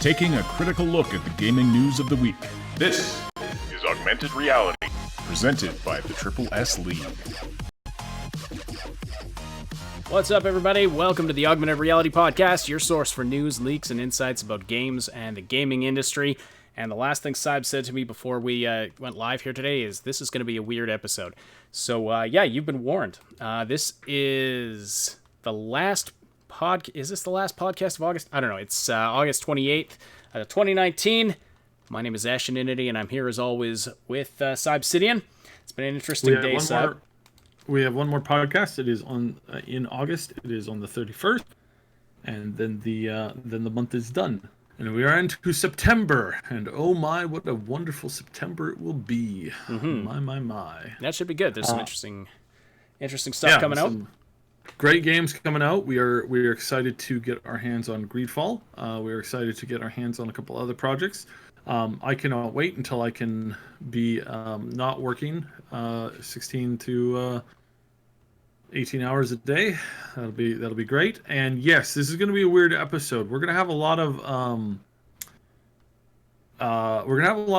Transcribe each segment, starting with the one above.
taking a critical look at the gaming news of the week. This is Augmented Reality, presented by the Triple S League. What's up, everybody? Welcome to the Augmented Reality Podcast, your source for news, leaks, and insights about games and the gaming industry. And the last thing Cyb said to me before we went live here today is this is going to be a weird episode. So, you've been warned. This is the last Is this the last podcast of August? I don't know. It's August 28th, 2019. My name is Ashenity, and I'm here as always with Cybsidian. It's been an interesting day, Cyb. We have one more podcast. It is on in August. It is on the 31st, and then the month is done, and we are into September. And oh my, what a wonderful September it will be! Mm-hmm. My. That should be good. There's some interesting stuff coming out. Great games coming out. We are excited to get our hands on Greedfall. We are excited to get our hands on a couple other projects. I cannot wait until I can be not working 16 to 18 hours a day. That'll be great. And yes, this is going to be a weird episode. We're going to have a lot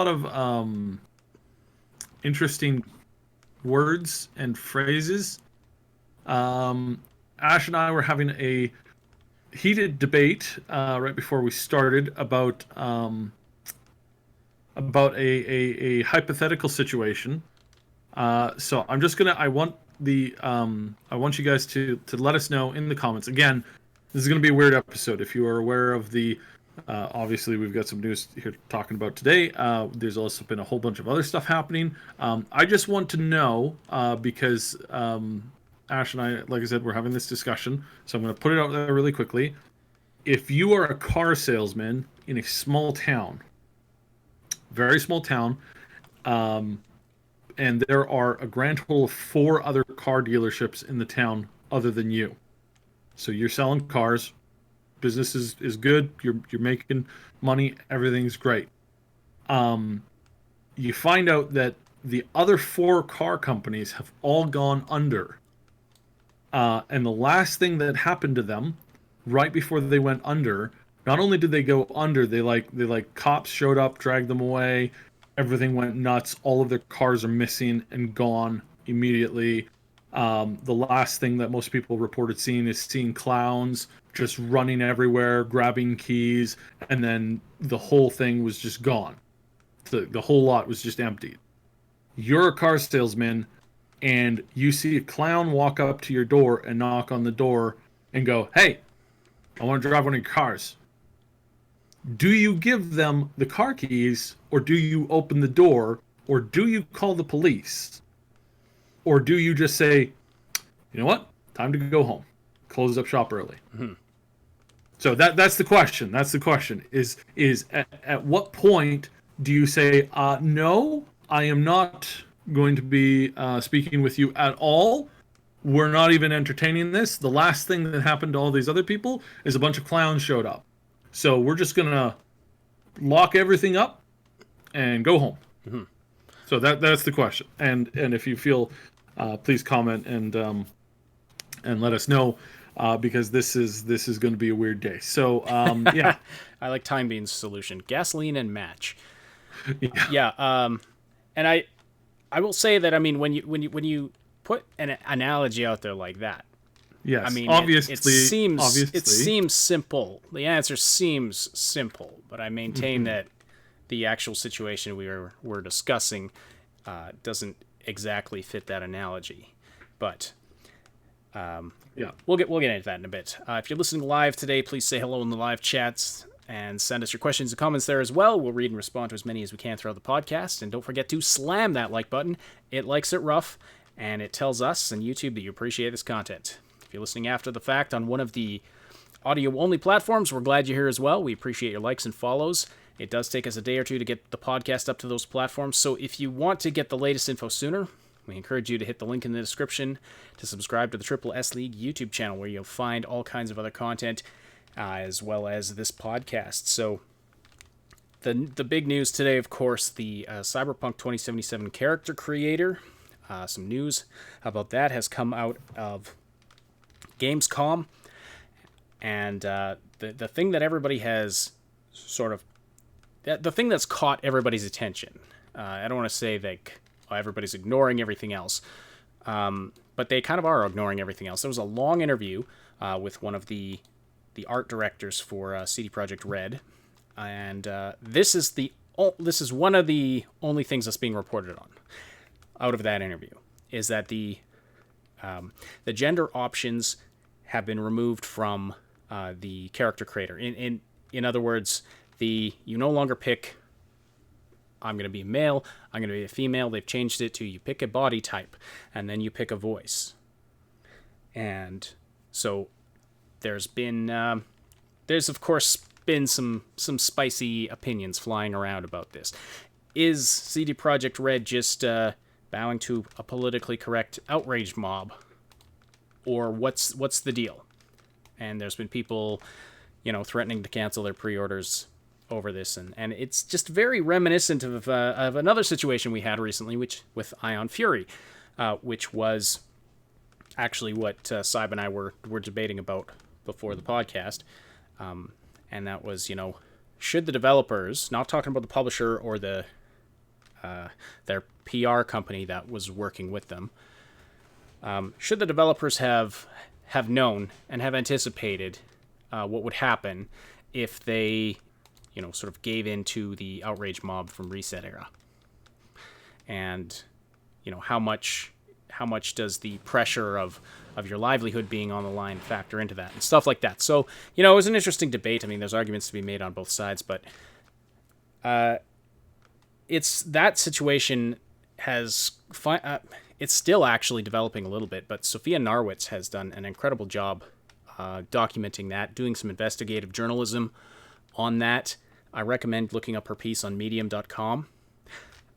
of interesting words and phrases. Ash and I were having a heated debate right before we started about a hypothetical situation. So I'm just gonna. I want you guys to let us know in the comments. Again, this is gonna be a weird episode. If you are aware of the, obviously we've got some news here talking about today. There's also been a whole bunch of other stuff happening. I just want to know because Ash and I, like I said, we're having this discussion. So I'm gonna put it out there really quickly. If you are a car salesman in a small town, very small town, and there are a grand total of 4 other car dealerships in the town other than you. So you're selling cars, business is good, you're making money, everything's great. You find out that the other 4 car companies have all gone under. And the last thing that happened to them right before they went under, not only did they go under, they cops showed up, dragged them away. Everything went nuts. All of their cars are missing and gone immediately. The last thing that most people reported seeing clowns just running everywhere, grabbing keys, and then the whole thing was just gone. The whole lot was just emptied. You're a car salesman, and you see a clown walk up to your door and knock on the door and go, "Hey, I want to drive one of your cars." Do you give them the car keys, or do you open the door, or do you call the police? Or do you just say, "You know what? Time to go home. Close up shop early." Mm-hmm. So that's the question. That's the question. Is at what point do you say, "No, I am not going to be speaking with you at all. We're not even entertaining this. The last thing that happened to all these other people is a bunch of clowns showed up. So we're just going to lock everything up and go home." Mm-hmm. So that's the question. And if you feel, please comment and let us know because this is going to be a weird day. So yeah. I like Time Bean's solution: gasoline and match. Yeah. And I will say that, I mean, when you put an analogy out there like that, yes, I mean, obviously, it seems simple. The answer seems simple, but I maintain that the actual situation we're discussing doesn't exactly fit that analogy. But we'll get into that in a bit. If you're listening live today, please say hello in the live chats and send us your questions and comments there as well. We'll read and respond to as many as we can throughout the podcast. And don't forget to slam that like button. It likes it rough, and it tells us and YouTube that you appreciate this content. If you're listening after the fact on one of the audio-only platforms, we're glad you're here as well. We appreciate your likes and follows. It does take us a day or two to get the podcast up to those platforms, so if you want to get the latest info sooner, we encourage you to hit the link in the description to subscribe to the Triple S League YouTube channel, where you'll find all kinds of other content, as well as this podcast. So the big news today, of course, the Cyberpunk 2077 character creator. Some news about that has come out of Gamescom, and the thing that everybody has sort of the thing that's caught everybody's attention. I don't want to say like everybody's ignoring everything else, but they kind of are ignoring everything else. There was a long interview with one of the art directors for CD Projekt Red, and this is one of the only things that's being reported on out of that interview, is that the gender options have been removed from the character creator. In other words, you no longer pick, I'm going to be a male, I'm going to be a female. They've changed it to you pick a body type, and then you pick a voice. And so there's of course been some spicy opinions flying around about this. Is CD Projekt Red just bowing to a politically correct outrage mob, or what's the deal? And there's been people, threatening to cancel their pre-orders over this, and it's just very reminiscent of another situation we had recently, with Ion Fury, which was actually what Cyb and I were debating about before the podcast, and that was, should the developers, not talking about the publisher or their PR company that was working with them, should the developers have known and have anticipated what would happen if they, sort of gave in to the outrage mob from Reset Era, and how much does the pressure of your livelihood being on the line factor into that and stuff like that. So it was an interesting debate. I mean, there's arguments to be made on both sides, but it's that situation has it's still actually developing a little bit, but Sophia Narwitz has done an incredible job documenting that, doing some investigative journalism on that. I recommend looking up her piece on medium.com.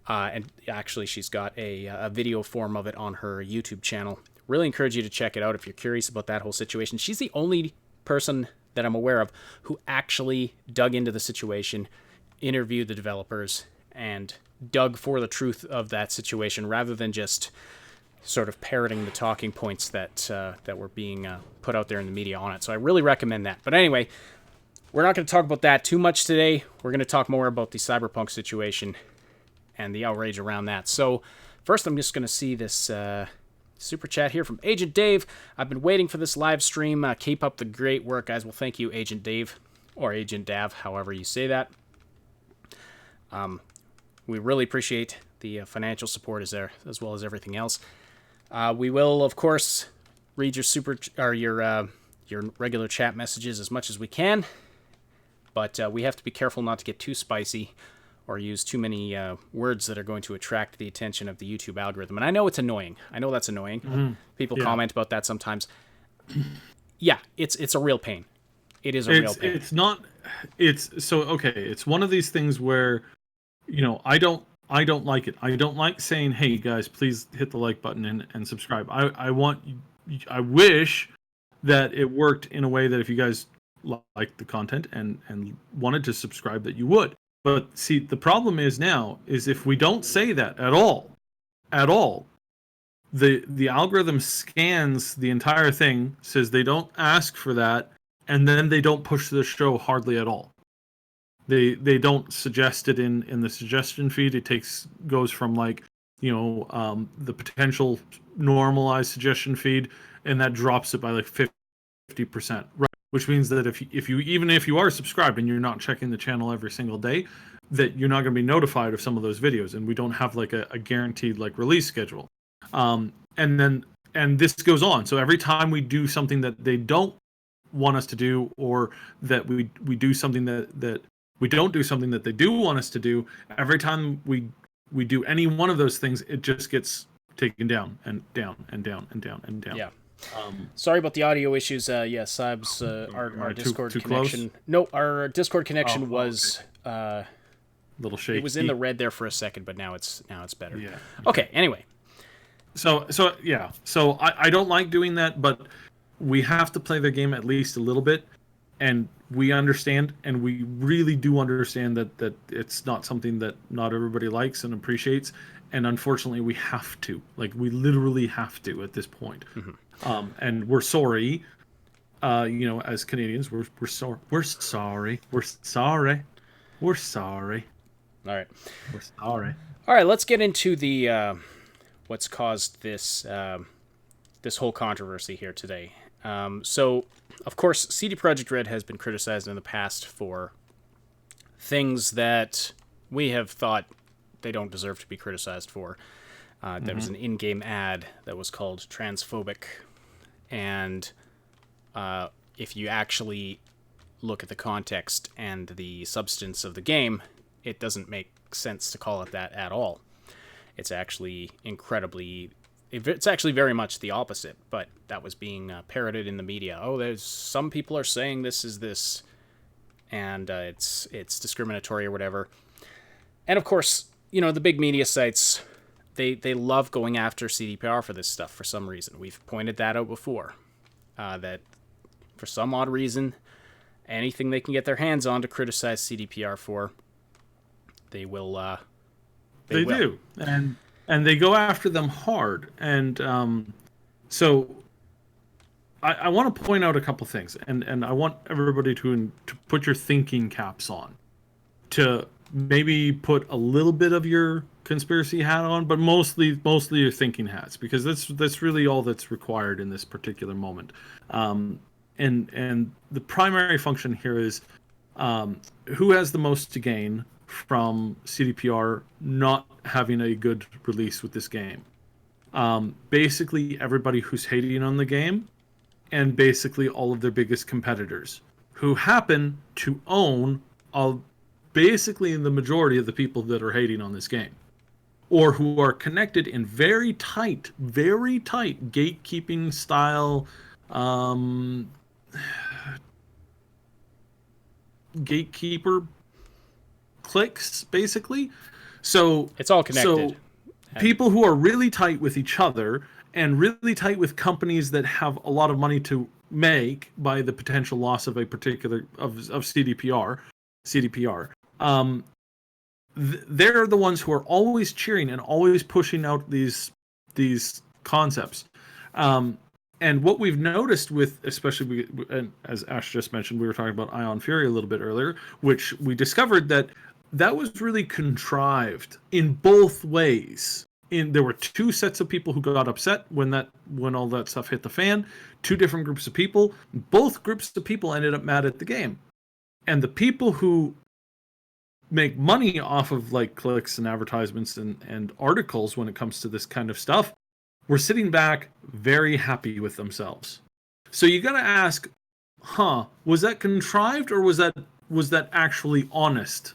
And actually, she's got a video form of it on her YouTube channel. Really encourage you to check it out if you're curious about that whole situation. She's the only person that I'm aware of who actually dug into the situation, interviewed the developers, and dug for the truth of that situation, rather than just sort of parroting the talking points that were being put out there in the media on it. So I really recommend that. But anyway, we're not going to talk about that too much today. We're going to talk more about the Cyberpunk situation and the outrage around that. So first, I'm just going to see this super chat here from Agent Dave. I've been waiting for this live stream. Keep up the great work, guys. Well, thank you, Agent Dave, or Agent Dav, however you say that. We really appreciate the financial support is there, as well as everything else. We will, of course, read your regular chat messages as much as we can, but we have to be careful not to get too spicy or use too many words that are going to attract the attention of the YouTube algorithm. And I know it's annoying. I know that's annoying. Mm-hmm. People comment about that sometimes. Yeah, it's a real pain. It is a real pain. It's not. Okay. It's one of these things where, I don't like it. I don't like saying, "Hey guys, please hit the like button and subscribe." I wish that it worked in a way that if you guys liked the content and wanted to subscribe, that you would. But see, the problem is if we don't say that at all, the algorithm scans the entire thing, says they don't ask for that, and then they don't push the show hardly at all. They don't suggest it in the suggestion feed. It goes from the potential normalized suggestion feed, and that drops it by 50%. Right. Which means that if you are subscribed and you're not checking the channel every single day, that you're not going to be notified of some of those videos, and we don't have a guaranteed release schedule. And this goes on. So every time we do something that they don't want us to do, or that we do something that we don't do something that they do want us to do, every time we do any one of those things, it just gets taken down and down and down and down and down. Yeah. Sorry about the audio issues. Cyb's our Discord connection. Close? No, our Discord connection was a little shaky. It was in the red there for a second, but now it's better. Yeah. Okay. Anyway. So yeah. So I don't like doing that, but we have to play the game at least a little bit, and we understand, and we really do understand that it's not something that not everybody likes and appreciates, and unfortunately we have to. We literally have to at this point. Mm-hmm. And we're sorry, as Canadians, we're sorry. We're sorry. We're sorry. We're sorry. All right. We're sorry. All right, let's get into the what's caused this this whole controversy here today. So, of course, CD Projekt Red has been criticized in the past for things that we have thought they don't deserve to be criticized for. There was an in-game ad that was called transphobic, and if you actually look at the context and the substance of the game, it doesn't make sense to call it that at all. It's actually it's actually very much the opposite, but that was being parroted in the media. Oh, there's some people are saying this is this, and it's discriminatory or whatever. And of course, the big media sites, they love going after CDPR for this stuff for some reason. We've pointed that out before, that for some odd reason, anything they can get their hands on to criticize CDPR for, they will. They will. Do, and they go after them hard. And so I want to point out a couple things, and I want everybody to put your thinking caps on, to maybe put a little bit of your conspiracy hat on, but mostly your thinking hats, because that's really all that's required in this particular moment. And the primary function here is who has the most to gain from CDPR not having a good release with this game. Basically everybody who's hating on the game, and basically all of their biggest competitors, who happen to own basically the majority of the people that are hating on this game, or who are connected in very tight gatekeeping style gatekeeper cliques, basically. So it's all connected. So people who are really tight with each other and really tight with companies that have a lot of money to make by the potential loss of a particular of CDPR. They're the ones who are always cheering and always pushing out these concepts. And what we've noticed with, especially, and as Ash just mentioned, we were talking about Ion Fury a little bit earlier, which we discovered that was really contrived in both ways. There were two sets of people who got upset when all that stuff hit the fan. Two different groups of people. Both groups of people ended up mad at the game. And the people who make money off of like clicks and advertisements and articles when it comes to this kind of stuff were sitting back very happy with themselves. So you got to ask, was that contrived, or was that actually honest?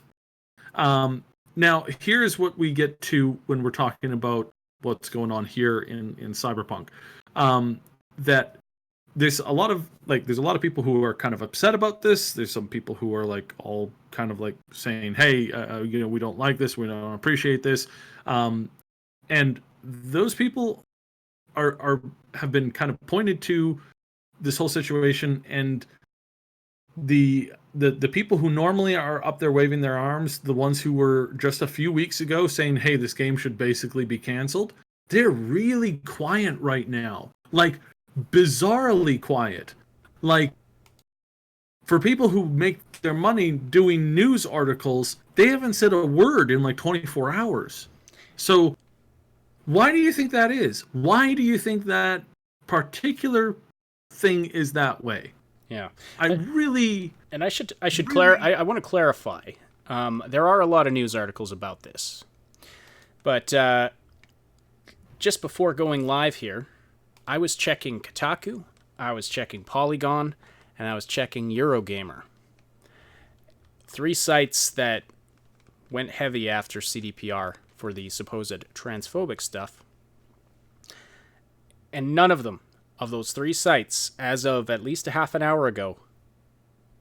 Now, here's what we get to when we're talking about what's going on here in Cyberpunk. That there's a lot of people who are kind of upset about this. There's some people who are like all kind of like saying, hey, we don't like this, we don't appreciate this. And those people have been kind of pointed to this whole situation, and the people who normally are up there waving their arms, the ones who were just a few weeks ago saying, hey, this game should basically be canceled, they're really quiet right now. Like, bizarrely quiet. Like, for people who make their money doing news articles, they haven't said a word in like 24 hours. So why do you think that is? Why do you think that particular thing is that way? Yeah. I want to clarify. There are a lot of news articles about this. But just before going live here, I was checking Kotaku, I was checking Polygon, and I was checking Eurogamer. 3 sites that went heavy after CDPR for the supposed transphobic stuff. And none of those 3 sites, as of at least a half an hour ago,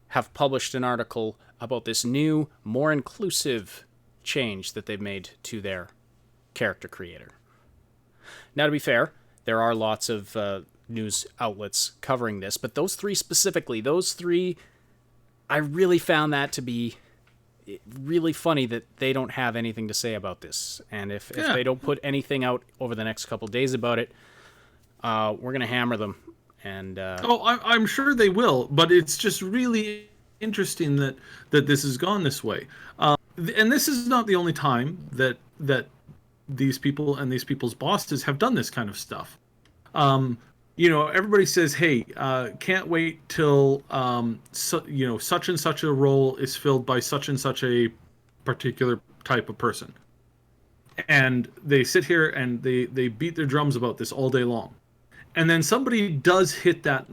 have published an article about this new, more inclusive change that they've made to their character creator. Now, to be fair, there are lots of news outlets covering this, but those 3 specifically, I really found that to be really funny that they don't have anything to say about this. And if they don't put anything out over the next couple days about it, we're going to hammer them. And I'm sure they will, but it's just really interesting that this has gone this way. And this is not the only time that these people and these people's bosses have done this kind of stuff. Everybody says, "Hey, can't wait till such and such a role is filled by such and such a particular type of person," and they sit here and they beat their drums about this all day long, and then somebody does hit that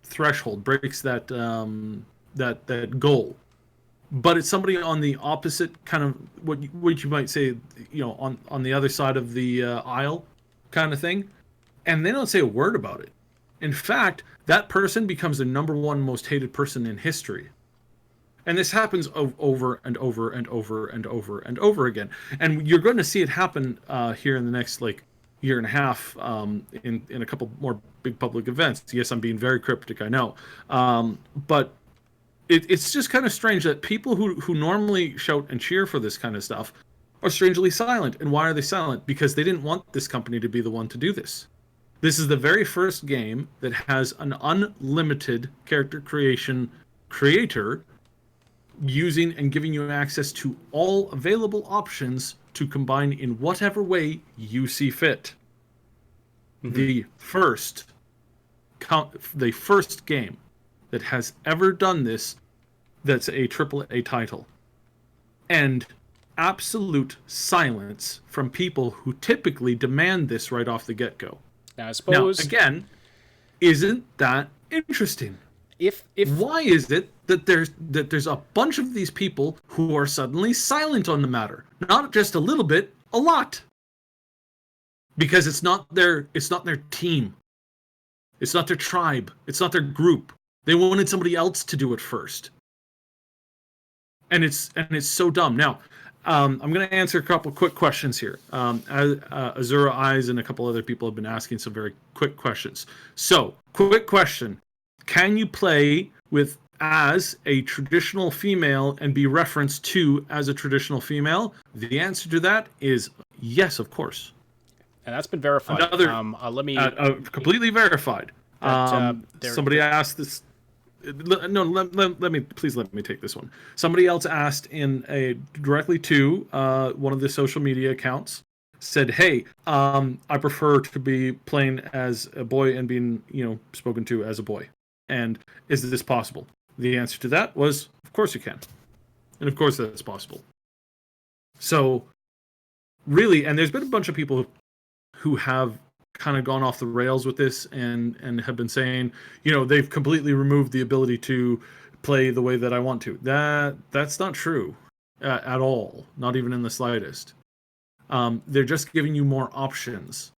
threshold, breaks that goal, but it's somebody on the opposite kind of what you might say, on the other side of the aisle, kind of thing. And they don't say a word about it. In fact, that person becomes the number one most hated person in history. And this happens over and over and over and over and over again. And you're going to see it happen here in the next year and a half, in a couple more big public events. Yes, I'm being very cryptic, I know. But it's just kind of strange that people who normally shout and cheer for this kind of stuff are strangely silent. And why are they silent? Because they didn't want this company to be the one to do this. This is the very first game that has an unlimited character creator using and giving you access to all available options to combine in whatever way you see fit. Mm-hmm. The first game that has ever done this that's a AAA title. And absolute silence from people who typically demand this right off the get-go. Now, I suppose... Now, again, isn't that interesting? If Why is it that there's a bunch of these people who are suddenly silent on the matter? Not just a little bit, a lot. Because it's not their team. It's not their tribe. It's not their group. They wanted somebody else to do it first. And it's so dumb. Now, I'm going to answer a couple quick questions here. Azura Eyes and a couple other people have been asking some very quick questions. So, quick question. Can you play with as a traditional female and be referenced to as a traditional female? The answer to that is yes, of course. And that's been verified. Let me... completely verified. Somebody asked this... No, let me take this one. Somebody else asked directly to one of the social media accounts, said, "Hey, I prefer to be playing as a boy and being spoken to as a boy. And is this possible?" The answer to that was, of course you can, and of course that's possible. So, really, and there's been a bunch of people who have kind of gone off the rails with this and have been saying, they've completely removed the ability to play the way that I want to. That's not true at all, not even in the slightest. They're just giving you more options.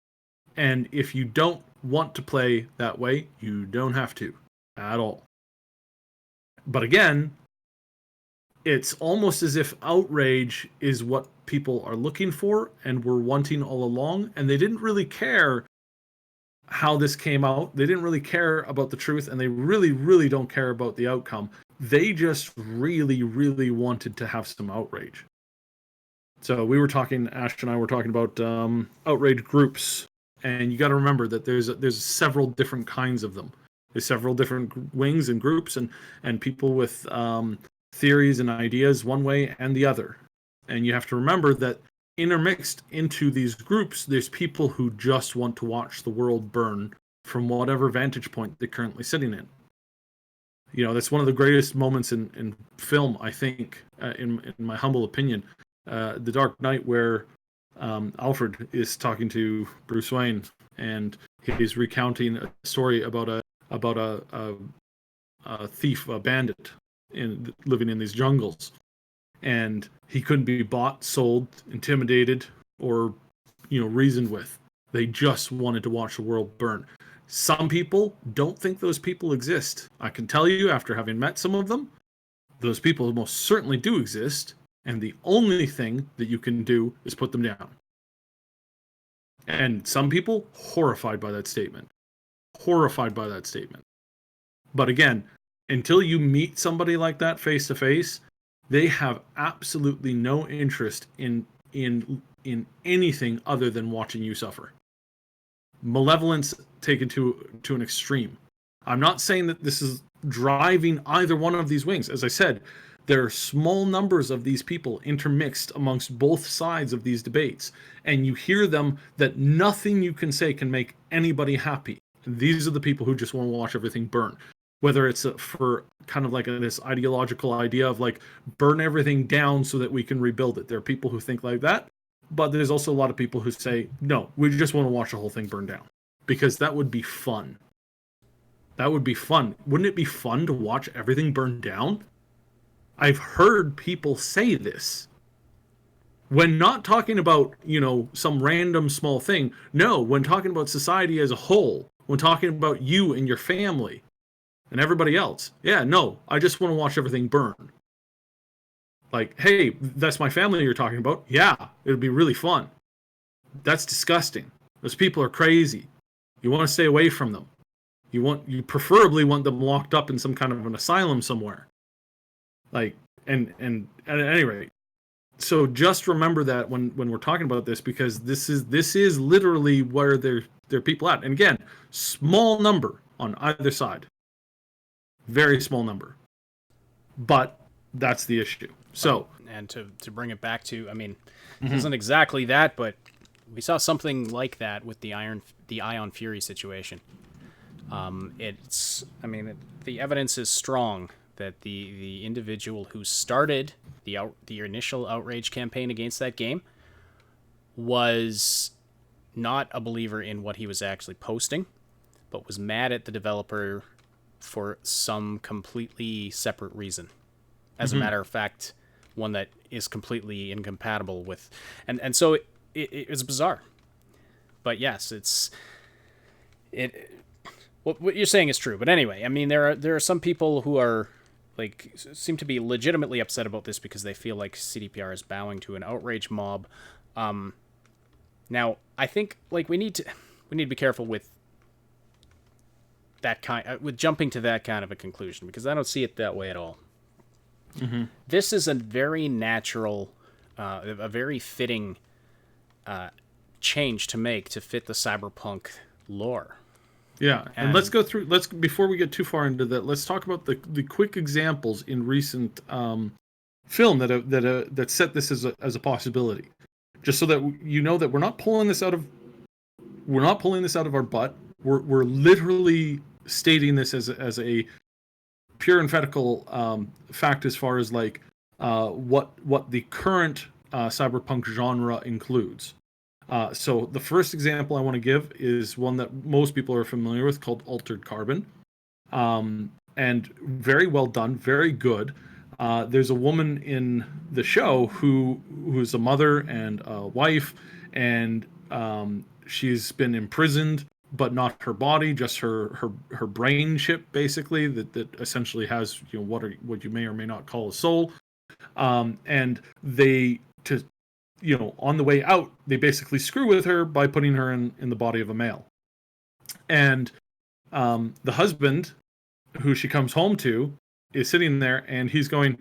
And if you don't want to play that way, you don't have to at all. But again, it's almost as if outrage is what people are looking for and were wanting all along, and they didn't really care how this came out. They didn't really care about the truth, and they really, really don't care about the outcome. They just really, really wanted to have some outrage. So Ash and I were talking about outrage groups, and you got to remember that there's several different kinds of them. There's several different wings and groups and people with theories and ideas one way and the other. And you have to remember that intermixed into these groups, there's people who just want to watch the world burn from whatever vantage point they're currently sitting in. That's one of the greatest moments in film, I think, in my humble opinion. The Dark Knight, where Alfred is talking to Bruce Wayne, and he's recounting a story about a thief, a bandit, living in these jungles. And he couldn't be bought, sold, intimidated, or reasoned with. They just wanted to watch the world burn. Some people don't think those people exist. I can tell you, after having met some of them, those people most certainly do exist, and the only thing that you can do is put them down. And some people horrified by that statement. But again, until you meet somebody like that face to face, they have absolutely no interest in anything other than watching you suffer. malevolence taken to an extreme. I'm not saying that this is driving either one of these wings. As I said, there are small numbers of these people intermixed amongst both sides of these debates, and you hear them that nothing you can say can make anybody happy. These are the people who just want to watch everything burn. Whether it's for kind of like this ideological idea of like burn everything down so that we can rebuild it. There are people who think like that, but there's also a lot of people who say, no, we just want to watch the whole thing burn down because that would be fun. That would be fun. Wouldn't it be fun to watch everything burn down? I've heard people say this. When not talking about, some random small thing. No, when talking about society as a whole, when talking about you and your family and everybody else. Yeah, no, I just want to watch everything burn. Like, hey, that's my family you're talking about? Yeah, it would be really fun. That's disgusting. Those people are crazy. You want to stay away from them. You preferably want them locked up in some kind of an asylum somewhere. Like, and at any rate. So just remember that when we're talking about this, because this is literally where there are people at. And again, small number on either side. Very small number. But that's the issue. So, and to bring it back to, it isn't exactly that, but we saw something like that with the Ion Fury situation. The evidence is strong that the individual who started the initial outrage campaign against that game was not a believer in what he was actually posting, but was mad at the developer for some completely separate reason. As a matter of fact, one that is completely incompatible with, and so it's bizarre. But yes, what you're saying is true. But anyway, there are some people who are seem to be legitimately upset about this because they feel like CDPR is bowing to an outrage mob. Now, I think we need to be careful with that with jumping to that kind of a conclusion, because I don't see it that way at all. Mm-hmm. This is a very natural, a very fitting change to make to fit the Cyberpunk lore. Yeah, and let's go through. Before we get too far into that, let's talk about the quick examples in recent film that set this as a possibility, just so that you know that we're not pulling this out of our butt. We're literally stating this as a pure empirical fact as far as what the current cyberpunk genre includes. So the first example I want to give is one that most people are familiar with, called Altered Carbon, and very well done, very good. There's a woman in the show who's a mother and a wife, and she's been imprisoned, but not her body, just her brain chip, basically, that essentially has what you may or may not call a soul. And they on the way out, they basically screw with her by putting her in the body of a male. And the husband, who she comes home to, is sitting there, and he's going,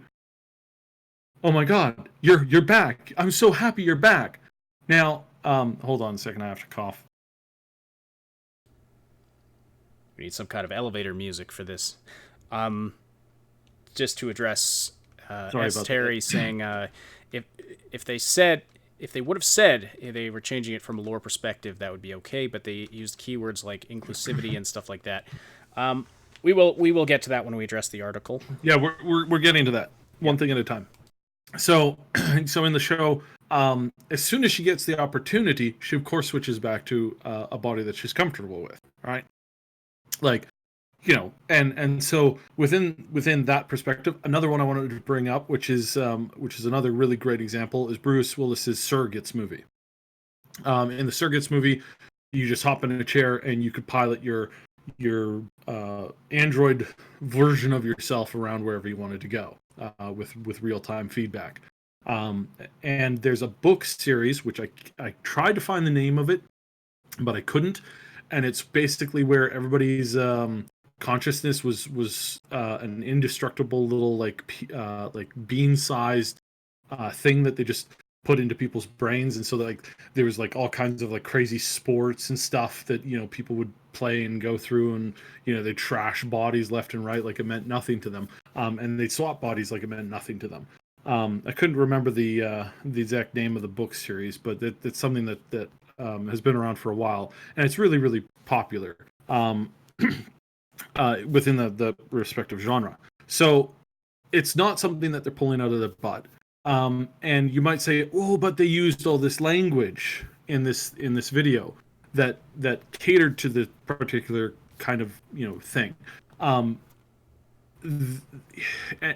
"Oh my God, you're back! I'm so happy you're back." Now, hold on a second, I have to cough. We need some kind of elevator music for this. Just to address Terry saying, if they would have said if they were changing it from a lore perspective, that would be okay, but they used keywords like inclusivity and stuff like that. We will get to that when we address the article. Yeah, we're getting to that one thing at a time. So in the show, as soon as she gets the opportunity, she of course switches back to a body that she's comfortable with, right? And so within that perspective, another one I wanted to bring up, which is another really great example, is Bruce Willis's Surrogates movie. In the Surrogates movie, you just hop in a chair and you could pilot your android version of yourself around wherever you wanted to go, with real-time feedback. And there's a book series which I tried to find the name of it, but I couldn't. And it's basically where everybody's consciousness was an indestructible little like bean-sized thing that they just put into people's brains, and so like there was like all kinds of like crazy sports and stuff that people would play and go through, and they trash bodies left and right like it meant nothing to them, and they'd swap bodies like it meant nothing to them. I couldn't remember the exact name of the book series, but it's something that has been around for a while, and it's really, really popular within the respective genre. So it's not something that they're pulling out of their butt. And you might say, oh, but they used all this language in this video that catered to the particular kind of thing. And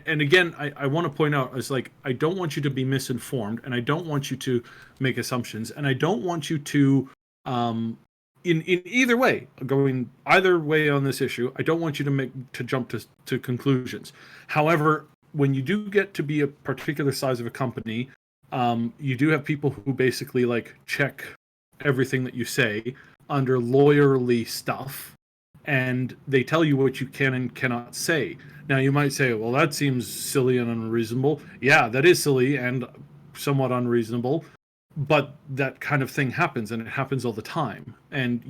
again, I want to point out, it's like, I don't want you to be misinformed, and I don't want you to make assumptions, and I don't want you to in either way, going either way on this issue, I don't want you to jump to conclusions. However, when you do get to be a particular size of a company, you do have people who basically like check everything that you say under lawyerly stuff, and they tell you what you can and cannot say. Now, you might say, well, that seems silly and unreasonable. Yeah, that is silly and somewhat unreasonable, but that kind of thing happens, and it happens all the time. And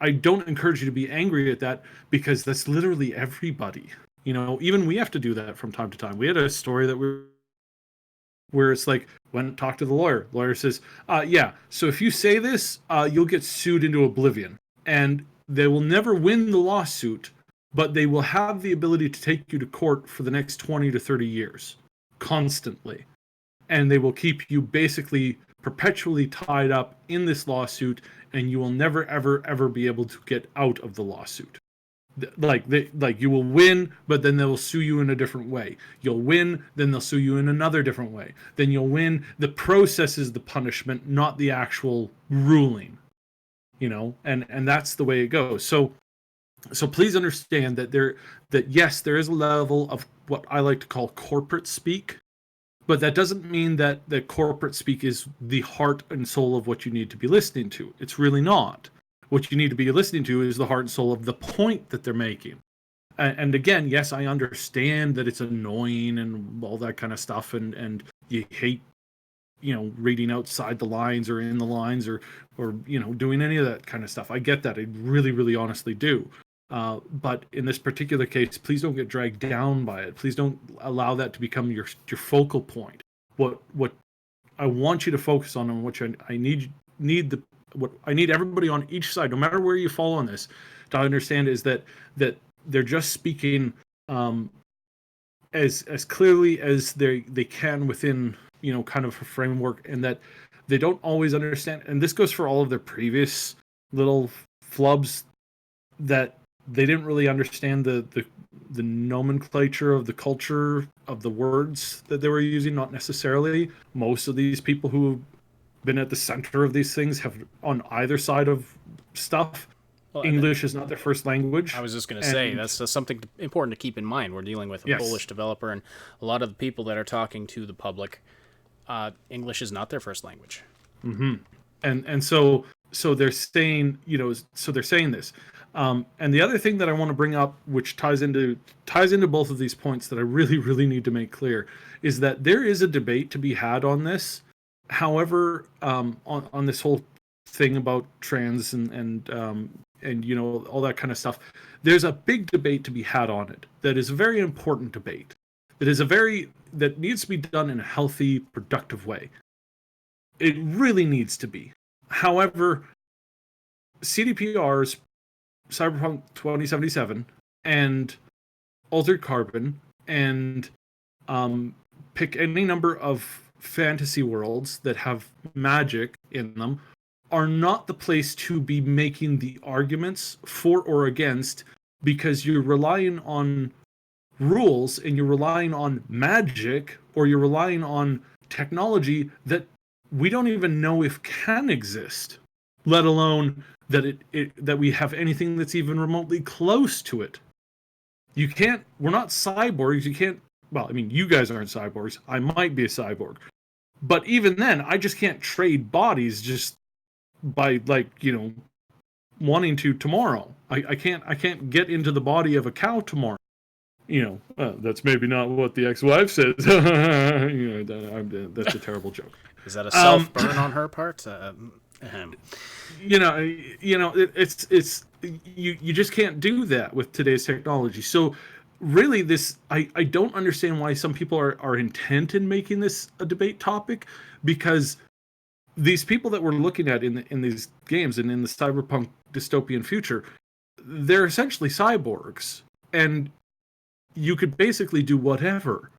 I don't encourage you to be angry at that, because that's literally everybody. Even we have to do that from time to time. We had a story where it's like, when talk to the lawyer. Lawyer says, yeah, so if you say this, you'll get sued into oblivion. And they will never win the lawsuit, but they will have the ability to take you to court for the next 20 to 30 years, constantly. And they will keep you basically perpetually tied up in this lawsuit, and you will never, ever, ever be able to get out of the lawsuit. Like you will win, but then they will sue you in a different way. You'll win, then they'll sue you in another different way. Then you'll win. The process is the punishment, not the actual ruling. And that's the way it goes. So please understand that yes, there is a level of what I like to call corporate speak, but that doesn't mean that the corporate speak is the heart and soul of what you need to be listening to. It's really not. What you need to be listening to is the heart and soul of the point that they're making. And again, yes, I understand that it's annoying and all that kind of stuff, and you hate, reading outside the lines or in the lines or doing any of that kind of stuff. I get that. I really, really honestly do. But in this particular case, please don't get dragged down by it. Please don't allow that to become your focal point. What I want you to focus on, and what what I need everybody on each side, no matter where you fall on this, to understand is that they're just speaking as clearly as they can within kind of a framework, and that they don't always understand. And this goes for all of their previous little flubs, that they didn't really understand the nomenclature of the culture of the words that they were using. Not necessarily. Most of these people who been at the center of these things have, on either side of stuff, well, English is not their first language. I was just going to say, that's something important to keep in mind. We're dealing with a Polish developer, and a lot of the people that are talking to the public, English is not their first language. Mm-hmm. And so they're saying, so they're saying this. And the other thing that I want to bring up, which ties into both of these points that I really, really need to make clear, is that there is a debate to be had on this. However, on this whole thing about trans and all that kind of stuff, there's a big debate to be had on it. That is a very important debate. That needs to be done in a healthy, productive way. It really needs to be. However, CDPR's Cyberpunk 2077 and Altered Carbon and pick any number of fantasy worlds that have magic in them are not the place to be making the arguments for or against, because you're relying on rules and you're relying on magic, or you're relying on technology that we don't even know if can exist, let alone that that we have anything that's even remotely close to it. We're not cyborgs. You can't, well, I mean, you guys aren't cyborgs. I might be a cyborg. But even then, I just can't trade bodies just by, wanting to tomorrow. I can't get into the body of a cow tomorrow. that's maybe not what the ex-wife says. That's a terrible joke. Is that a self-burn on her part? It's you just can't do that with today's technology. So really, I don't understand why some people are intent in making this a debate topic, because these people that we're looking at in these games and in the cyberpunk dystopian future, they're essentially cyborgs, and you could basically do whatever.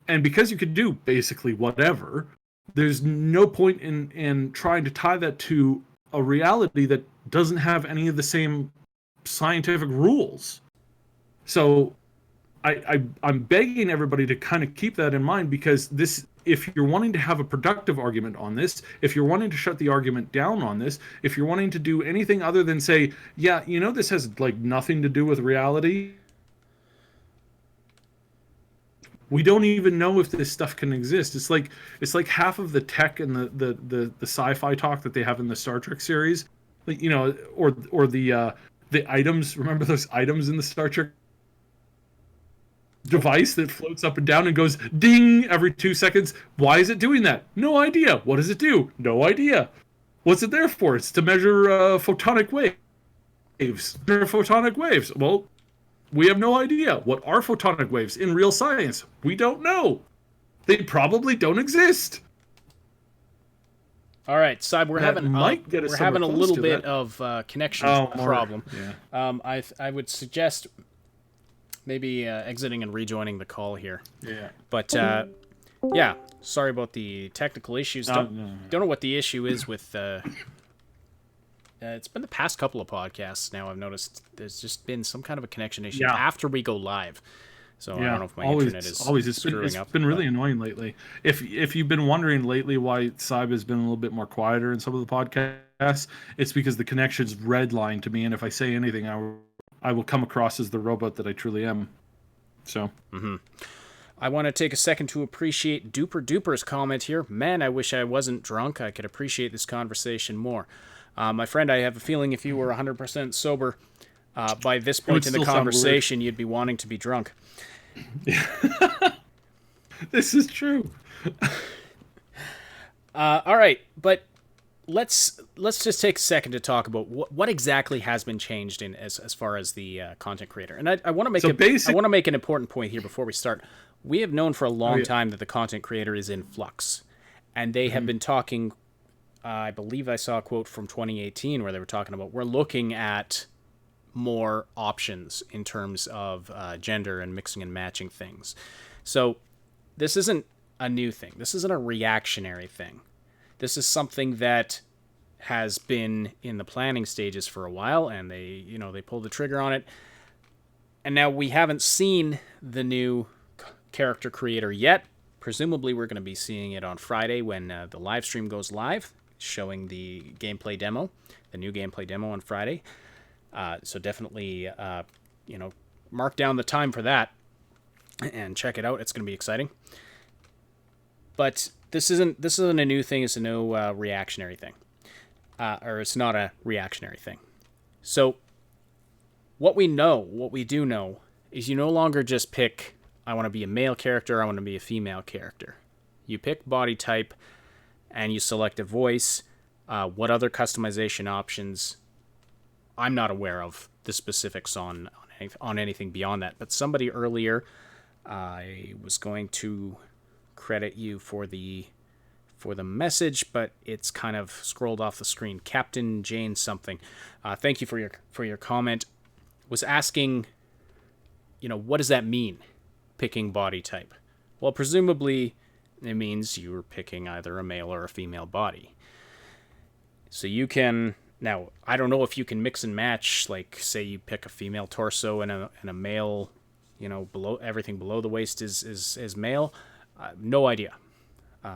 And because you could do basically whatever, there's no point in trying to tie that to a reality that doesn't have any of the same scientific rules. So I'm begging everybody to kind of keep that in mind, because if you're wanting to have a productive argument on this, if you're wanting to shut the argument down on this, if you're wanting to do anything other than say, yeah, this has like nothing to do with reality, we don't even know if this stuff can exist. It's like half of the tech and the sci-fi talk that they have in the Star Trek series, like, or the items. Remember those items in the Star Trek device that floats up and down and goes ding every 2 seconds? Why is it doing that? No idea. What does it do? No idea. What's it there for? It's to measure photonic waves. Photonic waves. Well, we have no idea. What are photonic waves in real science? We don't know. They probably don't exist. All right, Cyb, we're having a little bit of connection problem. Yeah. I would suggest maybe exiting and rejoining the call here. Yeah. But yeah, sorry about the technical issues. Don't know what the issue is with. It's been the past couple of podcasts now. I've noticed there's just been some kind of a connection issue after we go live. So I don't know if my internet is screwing up. It's been really annoying lately. If you've been wondering lately why Cyb has been a little bit more quieter in some of the podcasts, it's because the connection's redlined to me, and if I say anything, I will come across as the robot that I truly am. So. Mm-hmm. I want to take a second to appreciate Duper Duper's comment here. Man, I wish I wasn't drunk. I could appreciate this conversation more. My friend, I have a feeling if you were 100% sober by this point in the conversation, you'd be wanting to be drunk. This is true. All right, but let's just take a second to talk about what exactly has been changed in as far as the content creator. And I want to make an important point here before we start. We have known for a long time that the content creator is in flux, and they have been talking. I believe I saw a quote from 2018 where they were talking about we're looking at more options in terms of gender and mixing and matching things. So this isn't a new thing. This isn't a reactionary thing. This is something that has been in the planning stages for a while, and they pulled the trigger on it. And now we haven't seen the new character creator yet. Presumably we're going to be seeing it on Friday when the live stream goes live, showing the gameplay demo, the new gameplay demo on Friday. So definitely, mark down the time for that and check it out. It's going to be exciting. But this isn't a new thing. It's a no reactionary thing, or it's not a reactionary thing. So what we do know is you no longer just pick, I want to be a male character, I want to be a female character. You pick body type, and you select a voice. What other customization options? I'm not aware of the specifics on anything beyond that. But somebody earlier, I was going to credit you for the message, but it's kind of scrolled off the screen. Captain Jane something. Thank you for your comment. Was asking, what does that mean? Picking body type. Well, presumably it means you're picking either a male or a female body. So you can, now, I don't know if you can mix and match, like, say you pick a female torso and a male, below everything below the waist is male. No idea.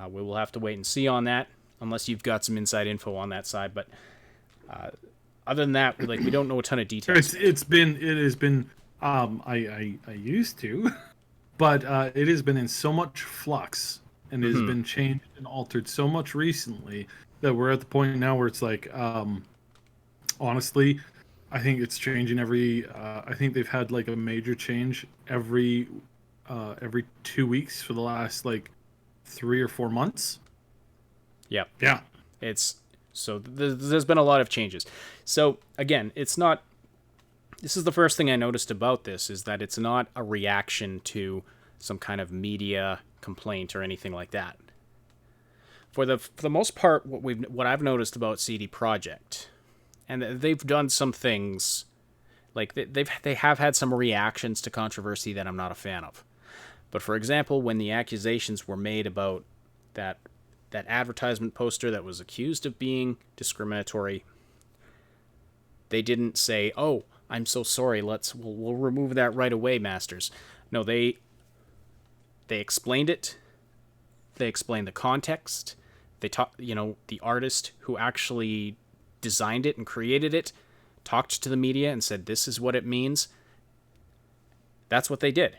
We will have to wait and see on that, unless you've got some inside info on that side. But other than that, we don't know a ton of details. It has been. I used to, but it has been in so much flux, and it has been changed and altered so much recently that we're at the point now where it's like, honestly, I think it's changing every. I think they've had like a major change every 2 weeks for the last like 3 or 4 months. Yep. Yeah. It's so there's been a lot of changes. So again, it's not. This is the first thing I noticed about this is that it's not a reaction to some kind of media complaint or anything like that. For the most part, what I've noticed about CD Projekt, and they've done some things, like they have had some reactions to controversy that I'm not a fan of. But for example, when the accusations were made about that advertisement poster that was accused of being discriminatory, they didn't say, "Oh, I'm so sorry. We'll remove that right away, Masters." No, they explained it. They explained the context. They talked, the artist who actually designed it and created it talked to the media and said, "This is what it means." That's what they did.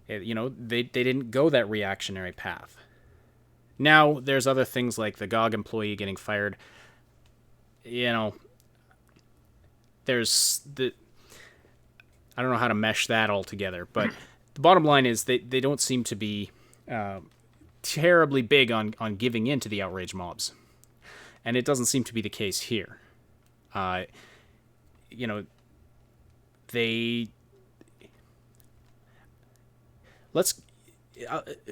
They didn't go that reactionary path. Now, there's other things like the GOG employee getting fired. There's I don't know how to mesh that all together, but the bottom line is they don't seem to be terribly big on giving in to the outrage mobs. And it doesn't seem to be the case here. They...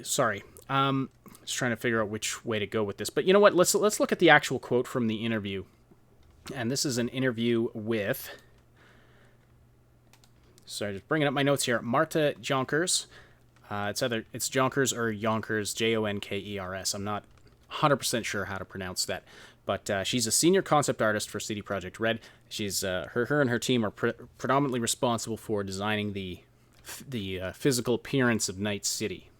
sorry. Just trying to figure out which way to go with this. But you know what? Let's look at the actual quote from the interview. And this is an interview with... Sorry, just bringing up my notes here. Marthe Jonkers. It's Jonkers or Jonkers, Jonkers. I'm not 100% sure how to pronounce that. But she's a senior concept artist for CD Projekt Red. She's her and her team are predominantly responsible for designing the physical appearance of Night City.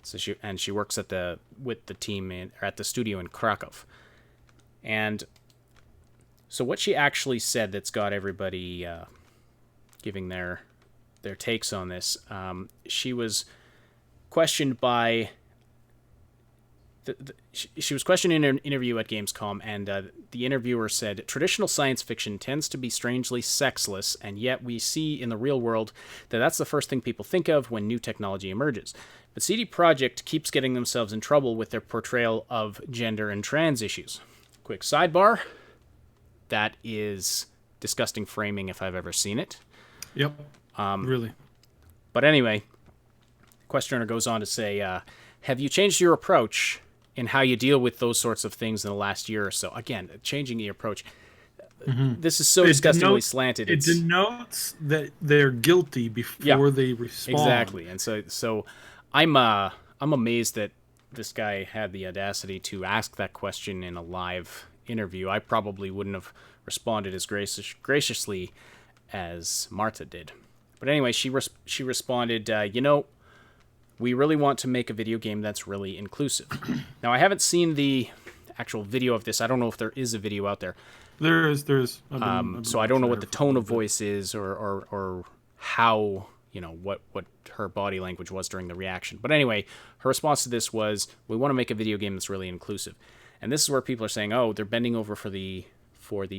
So she works with the team at the studio in Krakow. And so what she actually said that's got everybody giving their takes on this, she was questioned by she was questioned in an interview at Gamescom, and the interviewer said, "Traditional science fiction tends to be strangely sexless, and yet we see in the real world that that's the first thing people think of when new technology emerges. But CD Projekt keeps getting themselves in trouble with their portrayal of gender and trans issues." Quick sidebar, that is disgusting framing if I've ever seen it. Yep. Really. But anyway, the questioner goes on to say, have you changed your approach in how you deal with those sorts of things in the last year or so? Again, changing the approach. Mm-hmm. This is so disgustingly slanted. It denotes that they're guilty before they respond. Exactly. And so I'm amazed that this guy had the audacity to ask that question in a live interview. I probably wouldn't have responded as graciously as Marthe did. But anyway, she responded, we really want to make a video game that's really inclusive. Now, I haven't seen the actual video of this. I don't know if there is a video out there. There is. So I don't know what the tone of voice is or how, what her body language was during the reaction. But anyway, her response to this was, we want to make a video game that's really inclusive. And this is where people are saying, oh, they're bending over for the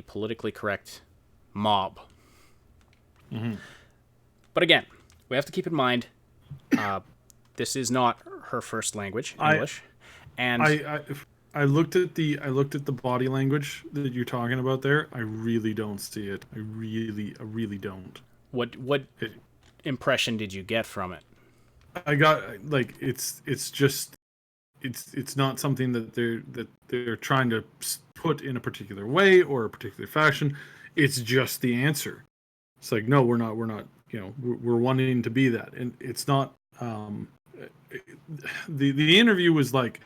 politically correct mob. Mm-hmm. But again, we have to keep in mind, this is not her first language, English. I looked at the body language that you're talking about there. I really don't see it. I really don't. What impression did you get from it? I got it's not something that they're trying to put in a particular way or a particular fashion. It's just the answer. It's like, no, we're not. We're wanting to be that, and it's not. The interview was like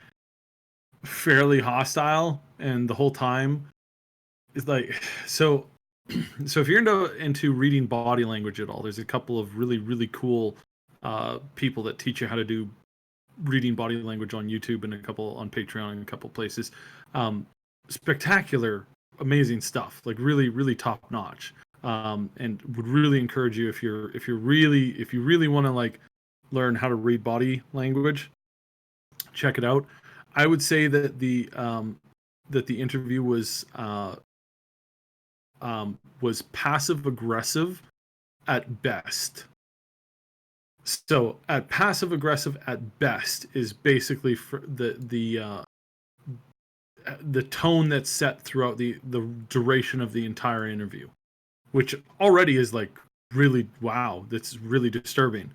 fairly hostile, and the whole time it's like so if you're into reading body language at all, there's a couple of really cool people that teach you how to do reading body language on YouTube and a couple on Patreon and a couple places. Spectacular, amazing stuff, like really top notch. And would really encourage you if you really want to like learn how to read body language, check it out. I would say that the interview was was passive aggressive at best. So at passive aggressive at best is basically for the tone that's set throughout the duration of the entire interview, which already is like really, wow, that's really disturbing.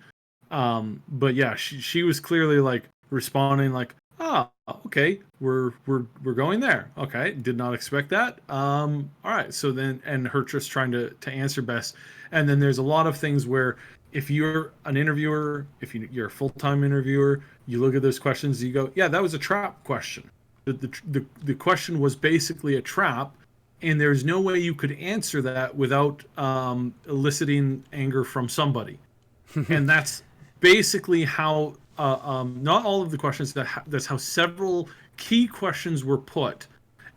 But yeah, she was clearly like responding like, ah, okay, we're going there. Okay, did not expect that. All right. So then, and her just trying to answer best. And then there's a lot of things where if you're an interviewer, if you're a full-time interviewer, you look at those questions, you go, yeah, that was a trap question. The question was basically a trap, and there's no way you could answer that without eliciting anger from somebody. And that's basically how not all of the questions, that's how several key questions were put.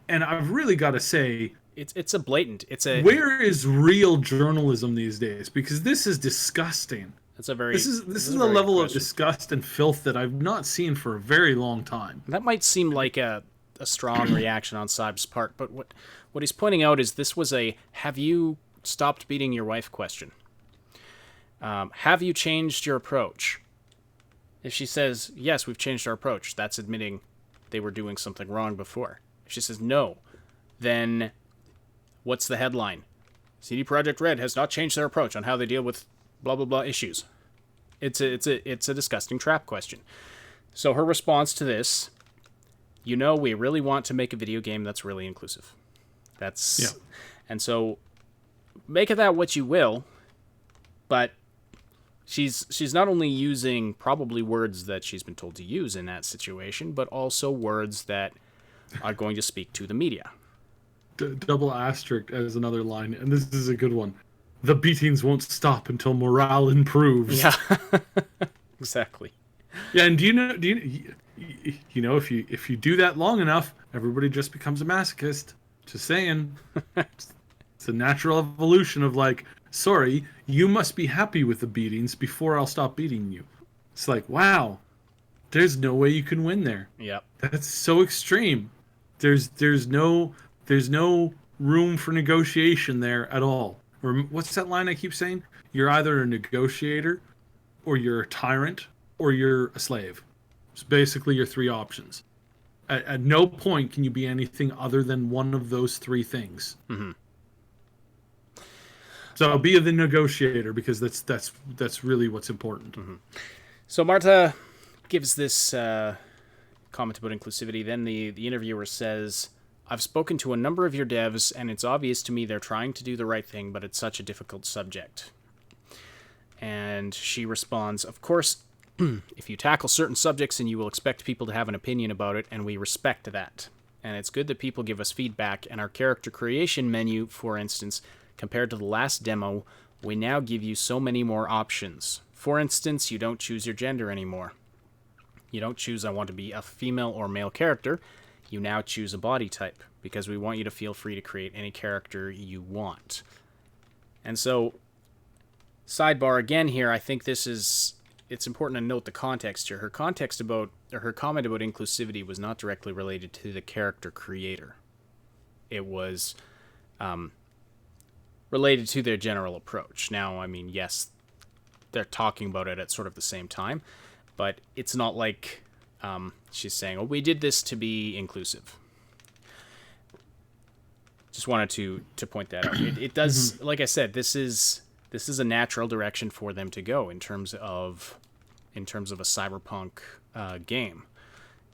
And I've really got to say, it's a blatant. Where is real journalism these days? Because this is disgusting. This is a level of disgust and filth that I've not seen for a very long time. That might seem like a strong reaction on Cyber's part, but what he's pointing out is this was a "have you stopped beating your wife?" question. Have you changed your approach? If she says, yes, we've changed our approach, that's admitting they were doing something wrong before. If she says no, then what's the headline? CD Projekt Red has not changed their approach on how they deal with blah, blah, blah issues. It's a disgusting trap question. So her response to this, we really want to make a video game that's really inclusive. And so make of that what you will, but she's not only using probably words that she's been told to use in that situation, but also words that are going to speak to the media. Double asterisk as another line, and this is a good one. The beatings won't stop until morale improves. Yeah, exactly. Yeah, and do you know if you do that long enough, everybody just becomes a masochist. Just saying. It's a natural evolution of like, sorry, you must be happy with the beatings before I'll stop beating you. It's like, wow, there's no way you can win there. Yep. That's so extreme. There's no room for negotiation there at all. Or what's that line I keep saying? You're either a negotiator, or you're a tyrant, or you're a slave. It's basically your three options. At no point can you be anything other than one of those three things. Mm-hmm. So be the negotiator, because that's really what's important. Mm-hmm. So Marthe gives this comment about inclusivity. Then the interviewer says, I've spoken to a number of your devs, and it's obvious to me they're trying to do the right thing, but it's such a difficult subject. And she responds, of course, if you tackle certain subjects, and you will expect people to have an opinion about it, and we respect that. And it's good that people give us feedback, and our character creation menu, for instance, compared to the last demo, we now give you so many more options. For instance, you don't choose your gender anymore. You don't choose, I want to be a female or male character. You now choose a body type, because we want you to feel free to create any character you want. And so, sidebar again here, I think it's important to note the context here. Her comment about inclusivity was not directly related to the character creator. It was related to their general approach. Now, I mean, yes, they're talking about it at sort of the same time, but it's not like she's saying, oh, we did this to be inclusive. Just wanted to point that out. It does, like I said, this is a natural direction for them to go in terms of a cyberpunk game.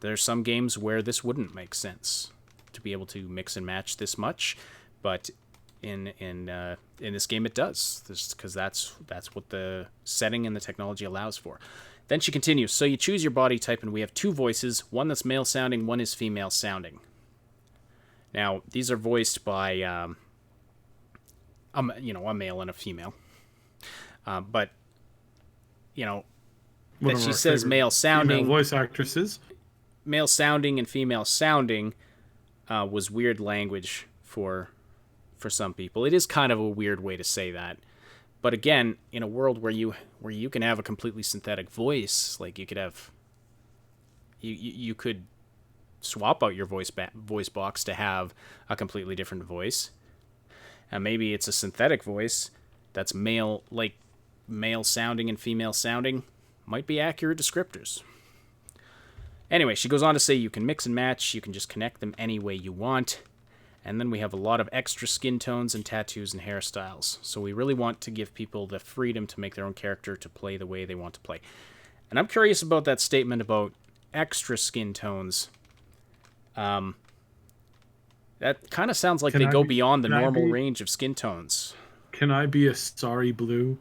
There's some games where this wouldn't make sense to be able to mix and match this much, but in this game it does, because that's what the setting and the technology allows for. Then she continues, so you choose your body type, and we have two voices, one that's male sounding, one is female sounding. Now, these are voiced by a male and a female. But that she says male sounding, voice actresses, male sounding and female sounding was weird language for some people. It is kind of a weird way to say that. But again, in a world where you can have a completely synthetic voice, like you could have, you could swap out your voice box to have a completely different voice. And maybe it's a synthetic voice that's male sounding and female sounding. Might be accurate descriptors. Anyway, she goes on to say you can mix and match, you can just connect them any way you want. And then we have a lot of extra skin tones and tattoos and hairstyles. So we really want to give people the freedom to make their own character to play the way they want to play. And I'm curious about that statement about extra skin tones. That kind of sounds like they go beyond the normal range of skin tones. Can I be a sorry blue?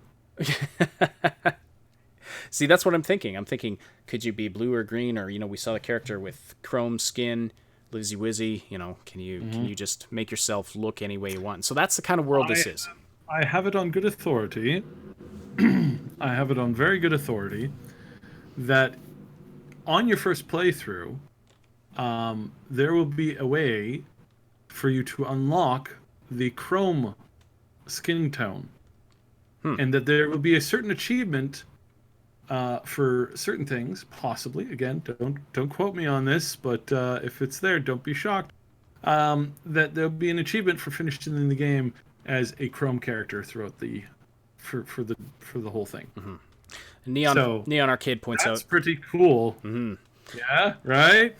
See, that's what I'm thinking. I'm thinking, could you be blue or green? Or, we saw the character with chrome skin, Lizzy Wizzy, can you just make yourself look any way you want? So that's the kind of world this is. I have it on good authority. I have it on very good authority that on your first playthrough, there will be a way for you to unlock the chrome skin tone. And that there will be a certain achievement for certain things, possibly. Again, don't quote me on this, but if it's there, don't be shocked. That there'll be an achievement for finishing the game as a chrome character throughout for the whole thing. Mm-hmm. Neon Arcade points that's out pretty cool. Mm-hmm. Yeah, right.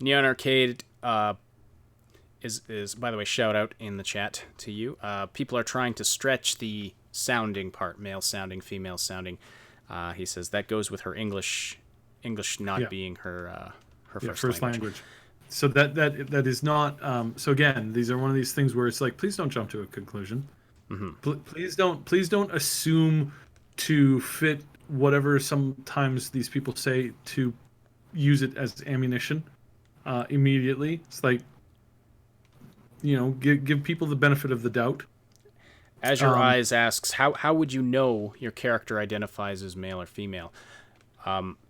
Neon Arcade is by the way, shout out in the chat to you. People are trying to stretch the sounding part, male sounding, female sounding. He says that goes with her English not being her first language. So that is not. So again, these are one of these things where it's like, please don't jump to a conclusion. Mm-hmm. Please don't assume to fit whatever sometimes these people say to use it as ammunition immediately. It's like, give people the benefit of the doubt. Azure Eyes asks, how would you know your character identifies as male or female?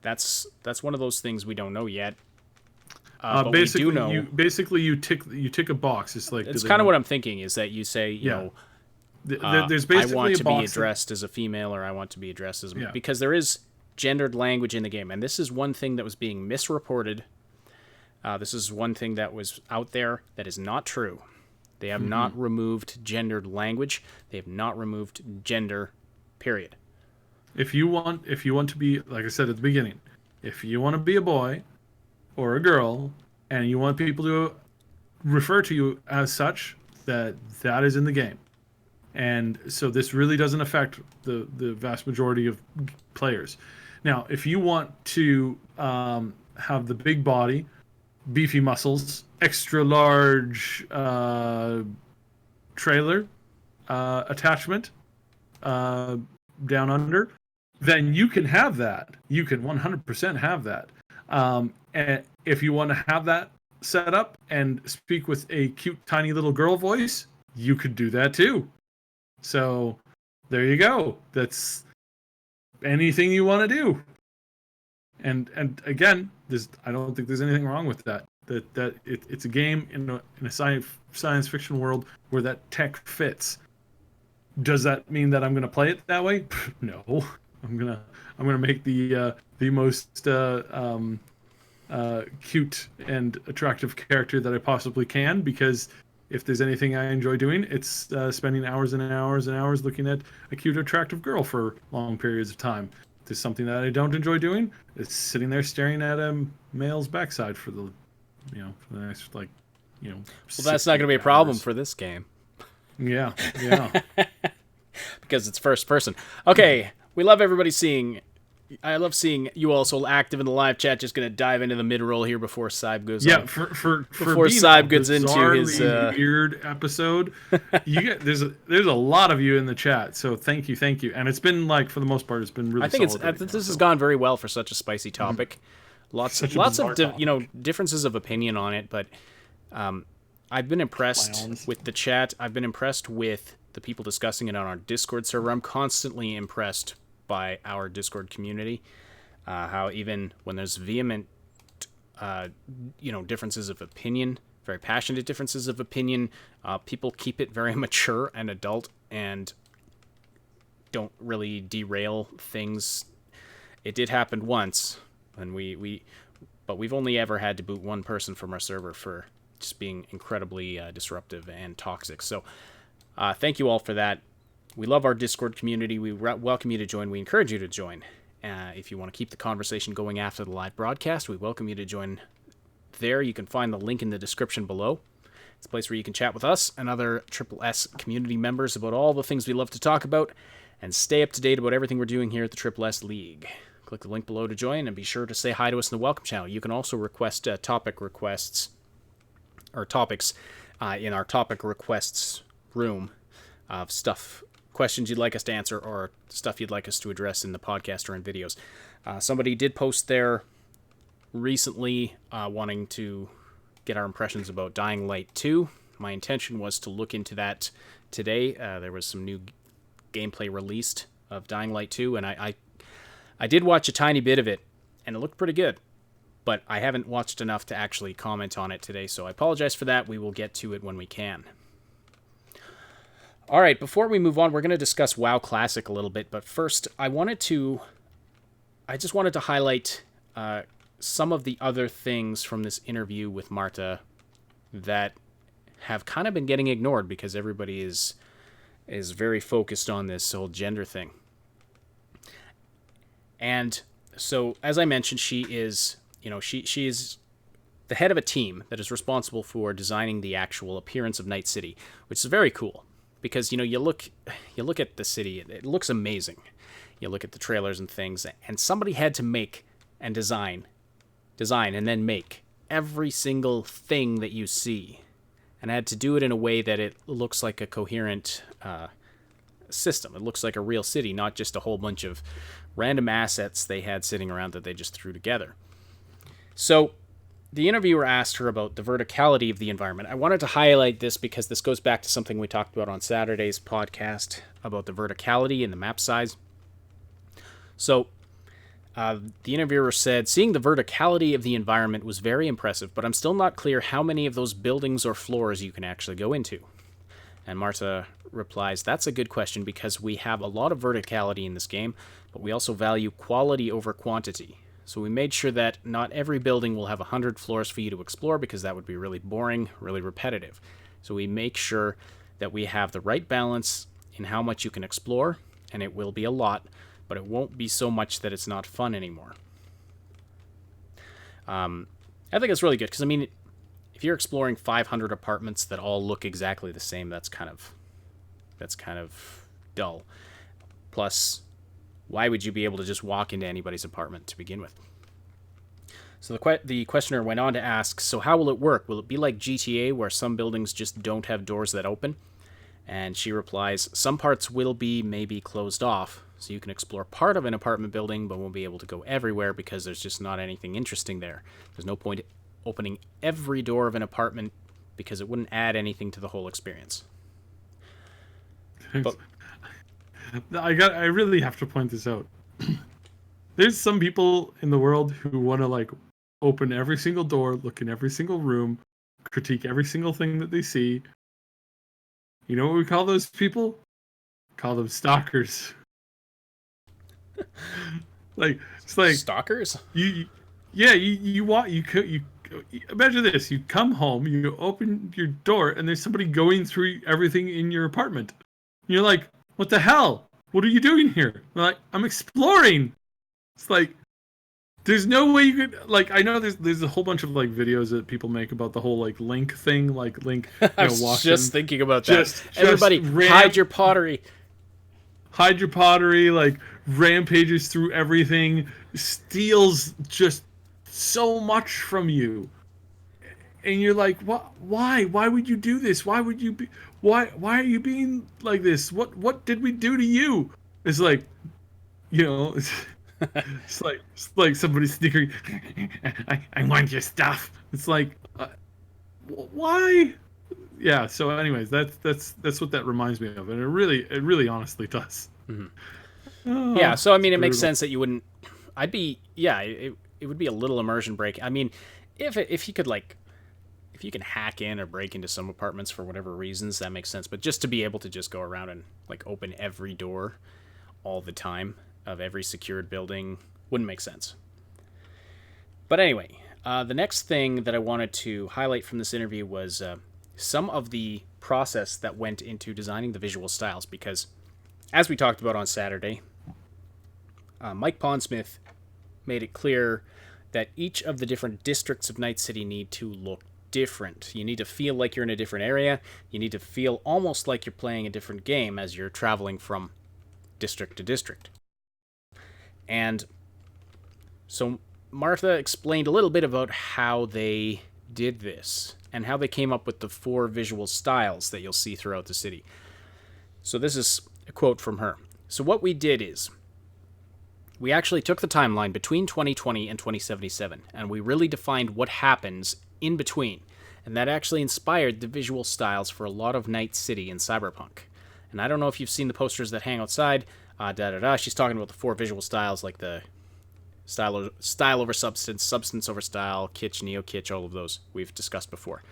That's one of those things we don't know yet. But basically, we do know. You tick a box. It's like it's kind of what I'm thinking is that you say, there's basically I want to be box addressed as a female or I want to be addressed as a because there is gendered language in the game, and this is one thing that was being misreported. This is one thing that was out there that is not true. They have not removed gendered language. They have not removed gender, period. If you want to be, like I said at the beginning, if you want to be a boy or a girl and you want people to refer to you as such, that is in the game. And so this really doesn't affect the vast majority of players. Now, if you want to have the big body, beefy muscles, extra large trailer attachment down under, then you can have that. You can 100% have that. And if you want to have that set up and speak with a cute, tiny little girl voice, you could do that too. So there you go. That's anything you want to do. And again, I don't think there's anything wrong with that. It's a game in a science fiction world where that tech fits. Does that mean that I'm going to play it that way? No. I'm gonna make the most cute and attractive character that I possibly can, because if there's anything I enjoy doing, it's spending hours and hours and hours looking at a cute, attractive girl for long periods of time. If there's something that I don't enjoy doing, it's sitting there staring at a male's backside for the next Well, that's not going to be a problem for this game. Yeah. Because it's first person. Okay, we love everybody seeing. I love seeing you all so active in the live chat. Just gonna dive into the mid roll here before Cyb goes on. Yeah, before Cyb gets into his weird episode. There's a lot of you in the chat, so thank you, and it's been for the most part, it's been really. I think this has gone very well for such a spicy topic. Lots of differences of opinion on it, but I've been impressed with the chat. I've been impressed with the people discussing it on our Discord server. I'm constantly impressed by our Discord community. How even when there's vehement, differences of opinion, very passionate differences of opinion, people keep it very mature and adult and don't really derail things. It did happen once, and but we've only ever had to boot one person from our server for just being incredibly disruptive and toxic. So thank you all for that. We love our Discord community. We welcome you to join. We encourage you to join. If you want to keep the conversation going after the live broadcast, we welcome you to join there. You can find the link in the description below. It's a place where you can chat with us and other Triple S community members about all the things we love to talk about and stay up to date about everything we're doing here at the Triple S League. Click the link below to join, and be sure to say hi to us in the welcome channel. You can also request topic requests or topics in our topic requests room of stuff, questions you'd like us to answer, or stuff you'd like us to address in the podcast or in videos. Somebody did post there recently wanting to get our impressions about Dying Light 2. My intention was to look into that today. There was some new gameplay released of Dying Light 2, and I did watch a tiny bit of it, and it looked pretty good, but I haven't watched enough to actually comment on it today, so I apologize for that. We will get to it when we can. All right, before we move on, we're going to discuss WoW Classic a little bit, but first, I just wanted to highlight some of the other things from this interview with Marthe that have kind of been getting ignored because everybody is very focused on this whole gender thing. And so, as I mentioned, she is the head of a team that is responsible for designing the actual appearance of Night City, which is very cool because, you look at the city, it looks amazing. You look at the trailers and things, and somebody had to make and design and then make every single thing that you see, and I had to do it in a way that it looks like a coherent system. It looks like a real city, not just a whole bunch of random assets they had sitting around that they just threw together. So the interviewer asked her about the verticality of the environment. I wanted to highlight this because this goes back to something we talked about on Saturday's podcast about the verticality and the map size. So the interviewer said, seeing the verticality of the environment was very impressive, but I'm still not clear how many of those buildings or floors you can actually go into. And Marthe replies, that's a good question because we have a lot of verticality in this game, but we also value quality over quantity. So we made sure that not every building will have 100 floors for you to explore because that would be really boring, really repetitive. So we make sure that we have the right balance in how much you can explore, and it will be a lot, but it won't be so much that it's not fun anymore. I think it's really good because, if you're exploring 500 apartments that all look exactly the same, that's kind of dull. Plus, why would you be able to just walk into anybody's apartment to begin with? So the questioner went on to ask, so how will it work? Will it be like GTA where some buildings just don't have doors that open? And she replies, some parts will be maybe closed off, so you can explore part of an apartment building, but won't be able to go everywhere because there's just not anything interesting there. There's no point opening every door of an apartment because it wouldn't add anything to the whole experience. But I really have to point this out. There's some people in the world who want to open every single door, look in every single room, critique every single thing that they see. You know what we call those people? Call them stalkers. Stalkers? You imagine this. You come home, you open your door, and there's somebody going through everything in your apartment. You're like, what the hell? What are you doing here? They're like, I'm exploring. It's like, there's no way you could, I know there's a whole bunch of videos that people make about the whole Link thing, Link. I was just thinking about that. Everybody, hide your pottery. Hide your pottery, rampages through everything, steals just so much from you. And you're like, what? Why? Why would you do this? Why would you be? Why are you being like this? What did we do to you? It's like, it's like somebody sneakering. I want your stuff. It's like, why? Yeah. So, anyways, that's what that reminds me of, and it really honestly does. Mm-hmm. Oh, yeah. So it makes sense that you wouldn't. It would be a little immersion break. If you could if you can hack in or break into some apartments for whatever reasons, that makes sense. But just to be able to just go around and open every door all the time of every secured building wouldn't make sense. But anyway, The next thing that I wanted to highlight from this interview was some of the process that went into designing the visual styles, because as we talked about on Saturday, Mike Pondsmith made it clear that each of the different districts of Night City need to look different. You need to feel like you're in a different area. You need to feel almost like you're playing a different game as you're traveling from district to district. And so Martha explained a little bit about how they did this and how they came up with the 4 visual styles that you'll see throughout the city. So this is a quote from her. So what we did is we actually took the timeline between 2020 and 2077, and we really defined what happens in between. And that actually inspired the visual styles for a lot of Night City in Cyberpunk. And I don't know if you've seen the posters that hang outside. She's talking about the 4 visual styles, like the style over substance, substance over style, kitsch, neo-kitsch, all of those we've discussed before.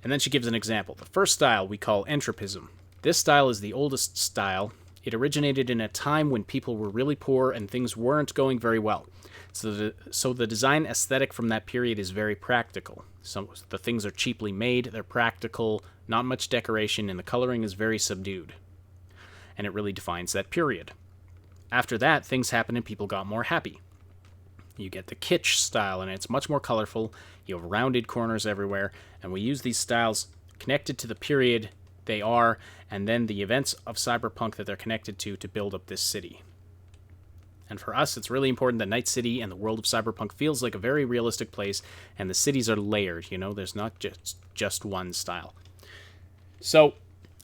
And then she gives an example. The first style we call entropism. This style is the oldest style. It originated in a time when people were really poor and things weren't going very well. So the design aesthetic from that period is very practical. So the things are cheaply made, they're practical, not much decoration, and the coloring is very subdued. And it really defines that period. After that, things happened and people got more happy. You get the kitsch style, and it's much more colorful. You have rounded corners everywhere, and we use these styles connected to the period they are, and then the events of Cyberpunk that they're connected to build up this city. And for us, it's really important that Night City and the world of Cyberpunk feels like a very realistic place, and the cities are layered, there's not just one style. So,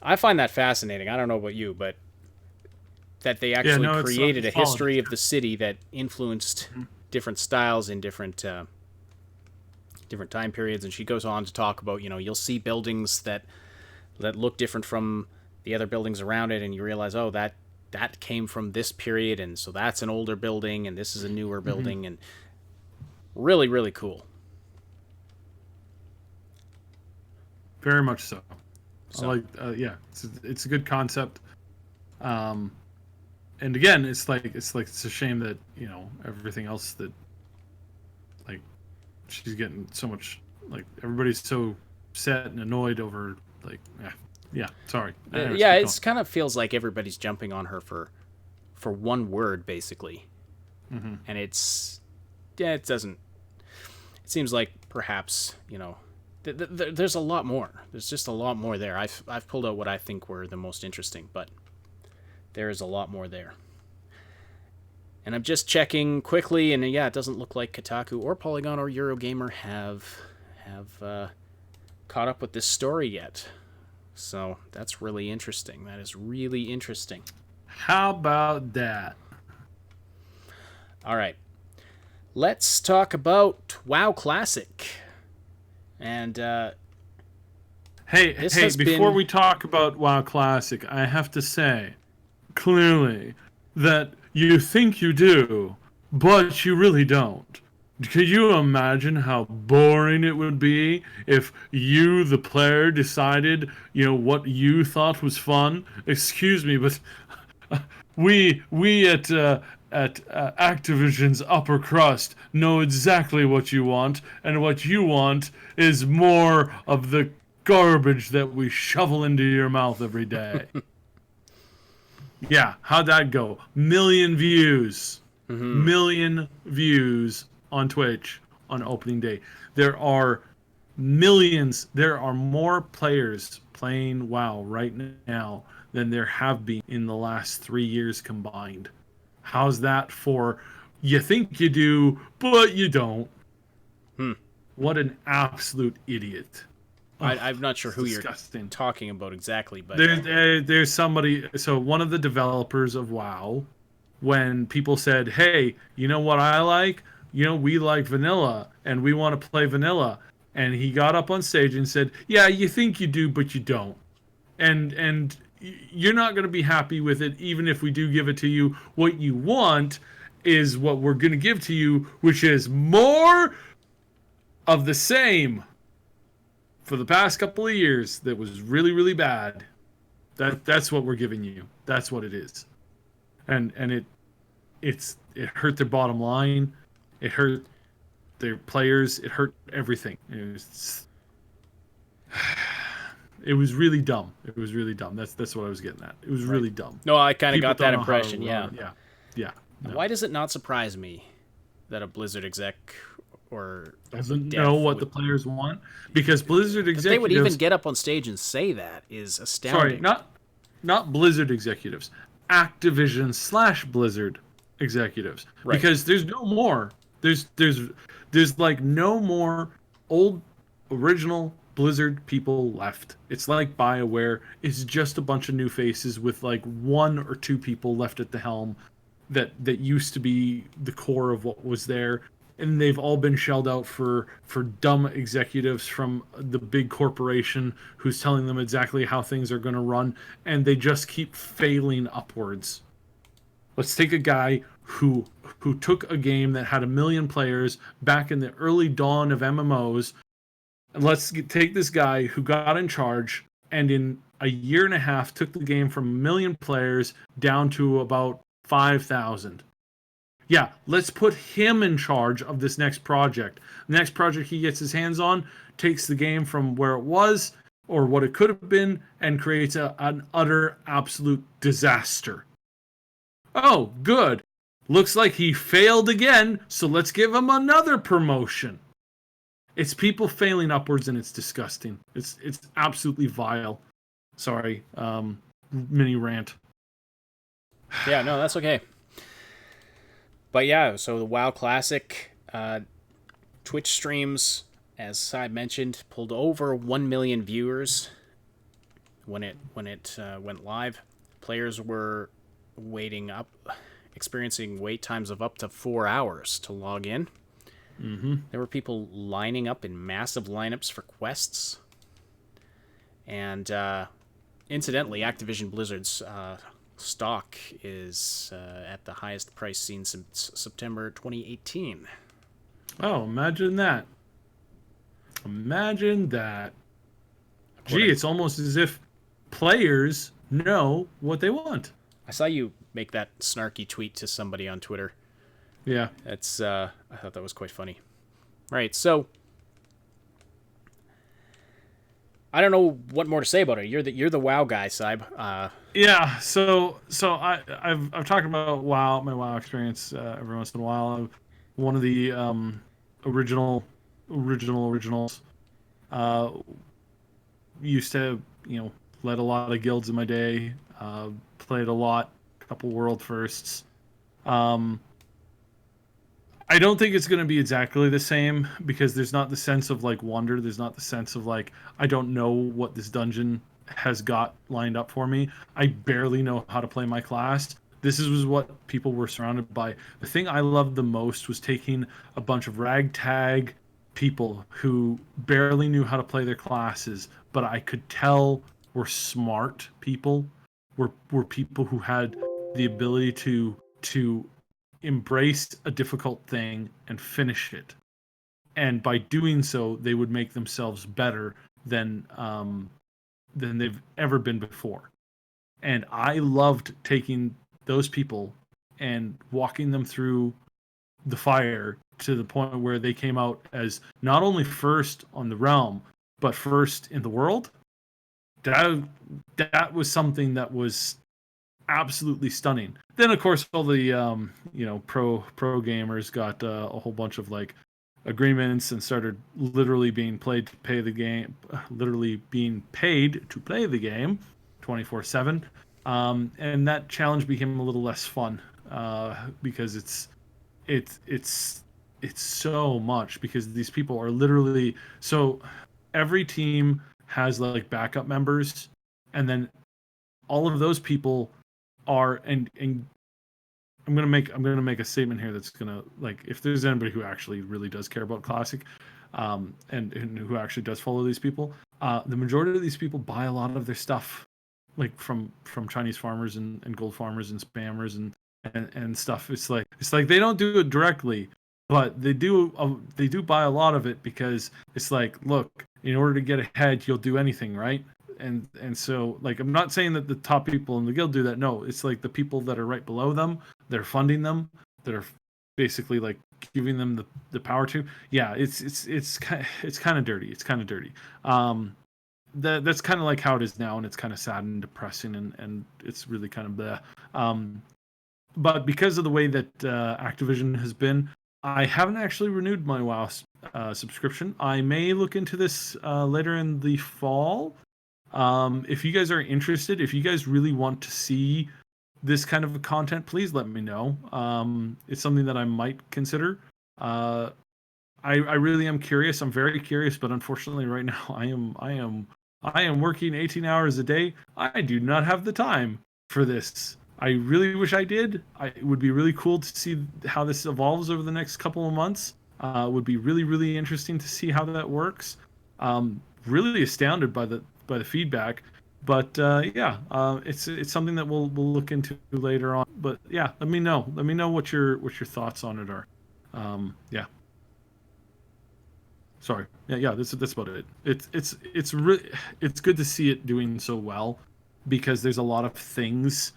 I find that fascinating. I don't know about you, but that they actually created a history of the city that influenced different styles in different time periods. And she goes on to talk about, you'll see buildings that look different from the other buildings around it, and you realize, oh, that came from this period, and so that's an older building, and this is a newer building, and really, really cool. Very much so. I like, it's a good concept. And again, it's a shame that everything else that she's getting so much everybody's so set and annoyed over sorry. It kind of feels like everybody's jumping on her for one word basically, and it doesn't. It seems like perhaps there's a lot more. There's just a lot more there. I've pulled out what I think were the most interesting, but there is a lot more there. And I'm just checking quickly, and it doesn't look like Kotaku or Polygon or Eurogamer have caught up with this story yet. So that's really interesting. That is really interesting. How about that? All right. Let's talk about WoW Classic. And before we talk about WoW Classic, I have to say clearly that you think you do, but you really don't. Could you imagine how boring it would be if you, the player, decided, what you thought was fun? Excuse me, but we at Activision's upper crust know exactly what you want, and what you want is more of the garbage that we shovel into your mouth every day. Yeah, how'd that go? Million views on Twitch on opening day. There are millions. There are more players playing WoW right now than there have been in the last 3 years combined. How's that for you think you do, but you don't? What an absolute idiot. I'm not sure who disgusting. You're talking about exactly, but there's somebody. So one of the developers of WoW, when people said, "Hey, you know what I like? We like vanilla, and we want to play vanilla," and he got up on stage and said, "Yeah, you think you do, but you don't, and you're not going to be happy with it, even if we do give it to you. What you want is what we're going to give to you, which is more of the same." For the past couple of years, that was really, really bad. That's what we're giving you. That's what it is, and it hurt their bottom line. It hurt their players. It hurt everything. It was really dumb. It was really dumb. That's what I was getting at. It was really dumb. No, I kind of People got that don't know how to impression. Yeah. run. Yeah. No. Why does it not surprise me that a Blizzard exec or Doesn't dev know what would- the players want? Because Blizzard that executives. they would even get up on stage and say that is astounding. Sorry, not Blizzard executives. Activision/Blizzard executives. Right. Because there's no more. There's like no more old original Blizzard people left. It's like BioWare. It's just a bunch of new faces with like one or two people left at the helm that used to be the core of what was there. And they've all been shelled out for dumb executives from the big corporation who's telling them exactly how things are going to run, and they just keep failing upwards. Let's take a guy who took a game that had 1 million players back in the early dawn of MMOs. And let's take this guy who got in charge and in a year and a half took the game from 1 million players down to about 5,000. Yeah, let's put him in charge of this next project. The next project he gets his hands on takes the game from where it was or what it could have been and creates an utter, absolute disaster. Oh, good. Looks like he failed again, so let's give him another promotion. It's people failing upwards, and it's disgusting. It's absolutely vile. Sorry, mini rant. Yeah, no, that's okay. But yeah, so the WoW Classic Twitch streams, as I mentioned, pulled over 1 million viewers when it went live. Players were experiencing wait times of up to 4 hours to log in. Mm-hmm. There were people lining up in massive lineups for quests. And incidentally, Activision Blizzard's stock is at the highest price seen since September 2018. Oh, imagine that. Imagine that. Gee, it's almost as if players know what they want. I saw you make that snarky tweet to somebody on Twitter. Yeah. That's I thought that was quite funny. Right, so I don't know what more to say about it. You're the WoW guy, Cyb. Yeah. So I've talked about WoW, my WoW experience every once in a while. I'm one of the originals. Used to led a lot of guilds in my day. Played a lot, couple world firsts. I don't think it's going to be exactly the same because there's not the sense of like wonder. There's not the sense of like, I don't know what this dungeon has got lined up for me. I barely know how to play my class. This was what people were surrounded by. The thing I loved the most was taking a bunch of ragtag people who barely knew how to play their classes, but I could tell were smart people, were people who had the ability to embrace a difficult thing and finish it. And by doing so, they would make themselves better than they've ever been before. And I loved taking those people and walking them through the fire to the point where they came out as not only first on the realm, but first in the world. That was something that was absolutely stunning. Then of course all the pro gamers got a whole bunch of like agreements and started literally being paid to play the game 24/7, and that challenge became a little less fun because it's so much, because these people are literally, so every team has like backup members, and then all of those people are and I'm gonna make a statement here that's gonna, like, if there's anybody who actually really does care about Classic, and who actually does follow these people, the majority of these people buy a lot of their stuff like from Chinese farmers and gold farmers and spammers and stuff. It's like they don't do it directly, but they do buy a lot of it because it's like, look, in order to get ahead, you'll do anything, right? And so, like, I'm not saying that the top people in the guild do that. No, it's like the people that are right below them, they're funding them, that are basically like giving them the power to. Yeah, it's kind of dirty. It's kind of dirty. That's kind of like how it is now, and it's kind of sad and depressing, and it's really kind of bleh. But because of the way that Activision has been, I haven't actually renewed my WoW subscription. I may look into this later in the fall. If you guys are interested, if you guys really want to see this kind of content, please let me know. It's something that I might consider. I really am curious. I'm very curious, but unfortunately, right now, I am working 18 hours a day. I do not have the time for this. I really wish I did. It would be really cool to see how this evolves over the next couple of months. It would be really, really interesting to see how that works. Really astounded by the feedback, but it's something that we'll look into later on. But yeah, let me know. Let me know what your thoughts on it are. Yeah. Sorry. Yeah. That's about it. It's really it's good to see it doing so well, because there's a lot of things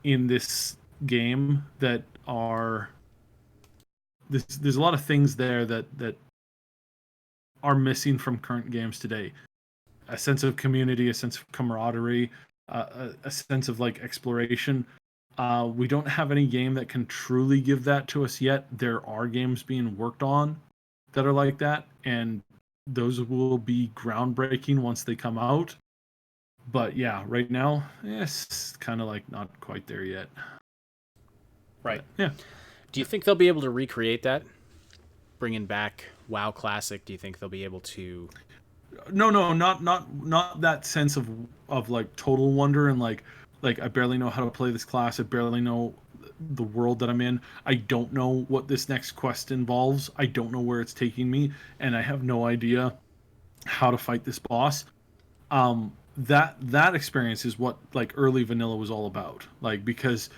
in this game that are there's a lot of things there that are missing from current games today. A sense of community, a sense of camaraderie, a sense of like exploration. We don't have any game that can truly give that to us yet. There are games being worked on that are like that, and those will be groundbreaking once they come out. But yeah, right now, it's kind of like not quite there yet. Right. But, yeah. Do you think they'll be able to recreate that? Bringing back WoW Classic, do you think they'll be able to? No, not that sense of like total wonder and like I barely know how to play this class. I barely know the world that I'm in. I don't know what this next quest involves. I don't know where it's taking me, and I have no idea how to fight this boss. That experience is what like early vanilla was all about. Like, because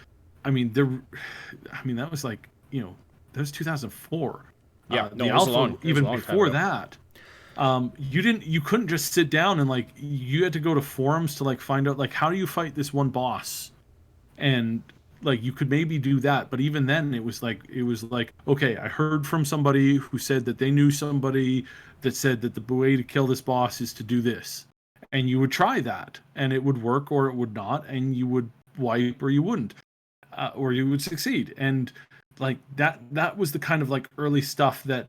that was like, that was 2004. Yeah, The alpha, even before that. You couldn't just sit down and like, you had to go to forums to like find out like, how do you fight this one boss, and like you could maybe do that, but even then it was like okay, I heard from somebody who said that they knew somebody that said that the way to kill this boss is to do this, and you would try that and it would work or it would not, and you would wipe or you wouldn't, or you would succeed. And like that was the kind of like early stuff that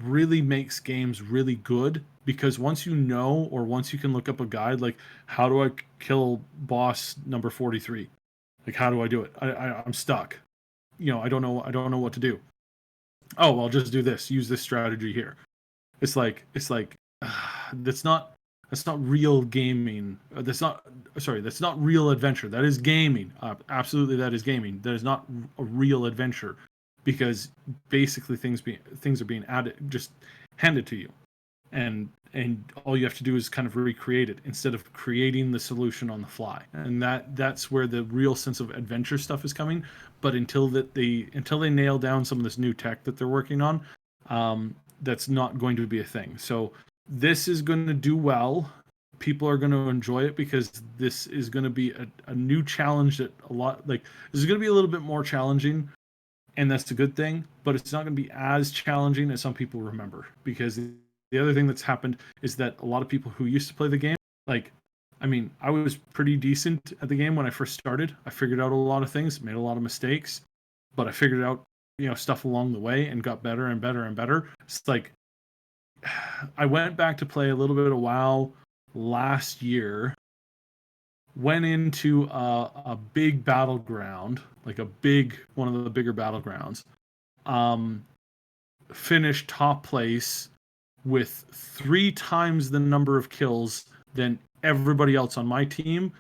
really makes games really good, because once you know, or once you can look up a guide, like, how do I kill boss number 43, like, how do I do it? I'm stuck, I don't know what to do. Oh, I'll just do this, use this strategy here. It's like that's not real gaming. That's not real adventure. That is gaming. Absolutely, that is gaming. That is not a real adventure, because basically things are being added, just handed to you, and all you have to do is kind of recreate it instead of creating the solution on the fly. And that's where the real sense of adventure stuff is coming. But until they nail down some of this new tech that they're working on, that's not going to be a thing. So this is going to do well. People are going to enjoy it, because this is going to be a new challenge that this is going to be a little bit more challenging, and that's a good thing, but it's not going to be as challenging as some people remember. Because the other thing that's happened is that a lot of people who used to play the game, I was pretty decent at the game when I first started. I figured out a lot of things, made a lot of mistakes, but I figured out, stuff along the way and got better and better and better. It's like, I went back to play a little bit of WoW last year, went into a big battleground, like one of the bigger battlegrounds, finished top place with 3 times the number of kills than everybody else on my team,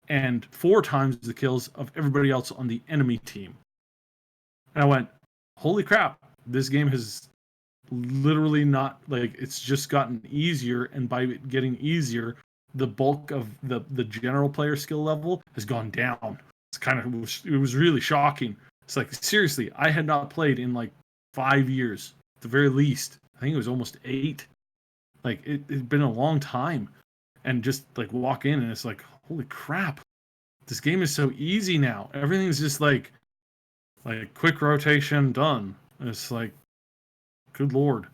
and 4 times the kills of everybody else on the enemy team. And I went, holy crap, this game has literally not, like, it's just gotten easier, and by it getting easier, the bulk of the general player skill level has gone down. It was really shocking. It's like, seriously, I had not played in like 5 years at the very least. I think it was almost 8. Like, it'd been a long time, and just like walk in and it's like, holy crap, this game is so easy now. Everything's just like Like quick rotation, done. And it's like, good lord.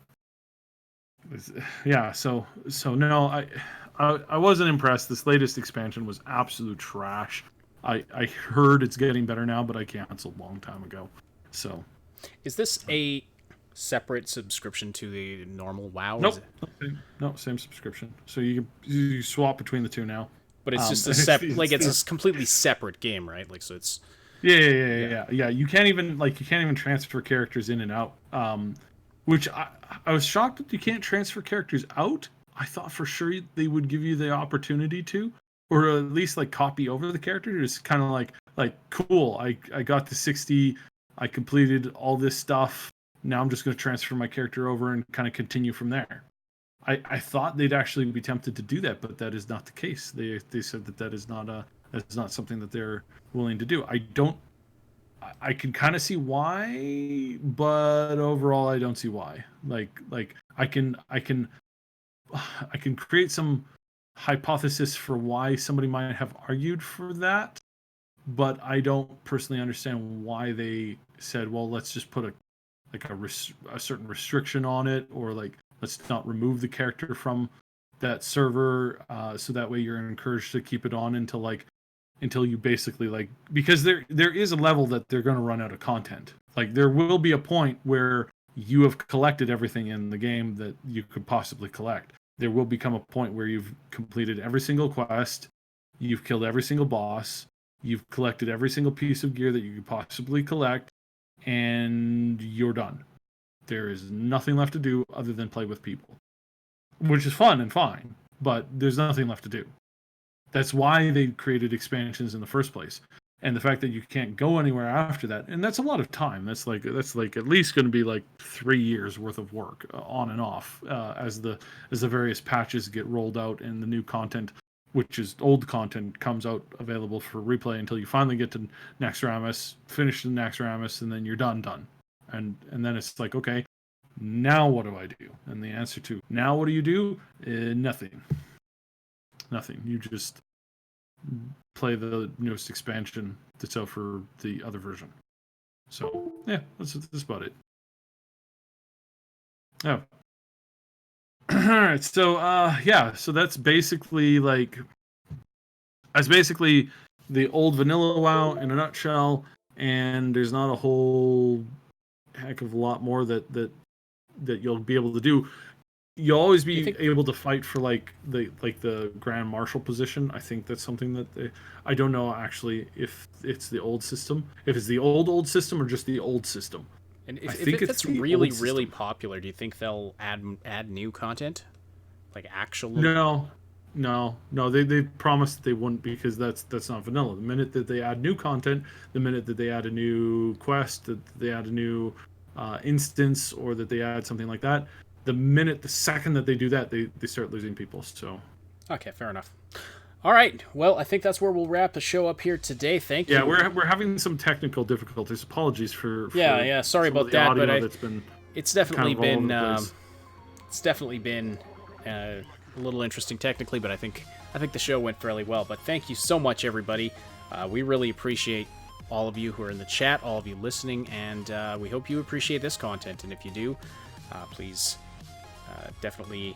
Yeah, so no, I wasn't impressed. This latest expansion was absolute trash. I heard it's getting better now, but I canceled a long time ago. So Is this a separate subscription to the normal WoW? nope, no, same subscription. So you swap between the two now. But it's just a separate, like it's a completely separate game, right? Like so, it's yeah. You can't even transfer characters in and out. Which I was shocked that you can't transfer characters out. I thought for sure they would give you the opportunity to, or at least like copy over the character. Just kind of like cool. I got to 60. I completed all this stuff. Now I'm just going to transfer my character over and kind of continue from there. I thought they'd actually be tempted to do that, but that is not the case. They said that is not something that they're willing to do. I can kind of see why, but overall I don't see why. Like I can create some hypothesis for why somebody might have argued for that, but I don't personally understand why they said, well, let's just put a certain restriction on it, or like let's not remove the character from that server, so that way you're encouraged to keep it on until you basically because there is a level that they're going to run out of content. Like there will be a point where you have collected everything in the game that you could possibly collect. There will become a point where you've completed every single quest, you've killed every single boss, you've collected every single piece of gear that you could possibly collect, and you're done. There is nothing left to do other than play with people, which is fun and fine, but there's nothing left to do. That's why they created expansions in the first place. And the fact that you can't go anywhere after that, and that's a lot of time. That's like at least going to be like 3 years worth of work on and off as the various patches get rolled out and the new content, which is old content, comes out available for replay until you finally get to Naxxramas, finish the Naxxramas, and then you're done. And then it's like, okay, now what do I do? And the answer to now what do you do? Nothing. You just play the newest expansion that's out for the other version. So yeah, that's about it. Oh. All right. So so that's basically the old vanilla WoW in a nutshell, and there's not a whole heck of a lot more that you'll be able to do. You'll always be able to fight for the Grand Marshal position. I think that's something that I don't know actually if it's the old system, if it's the old system or just the old system. And if it's really popular, do you think they'll add new content, like actual? No. They promised they wouldn't, because that's not vanilla. The minute that they add new content, the minute that they add a new quest, that they add a new instance, or that they add something like that, the second that they do that, they start losing people. So okay, fair enough. All right, well, I think that's where we'll wrap the show up here today. Thank you. Yeah, we're having some technical difficulties. Apologies for sorry about that, but it's definitely been a little interesting technically, but I think the show went fairly well. But thank you so much, everybody. We really appreciate all of you who are in the chat, all of you listening, and we hope you appreciate this content. And if you do, please definitely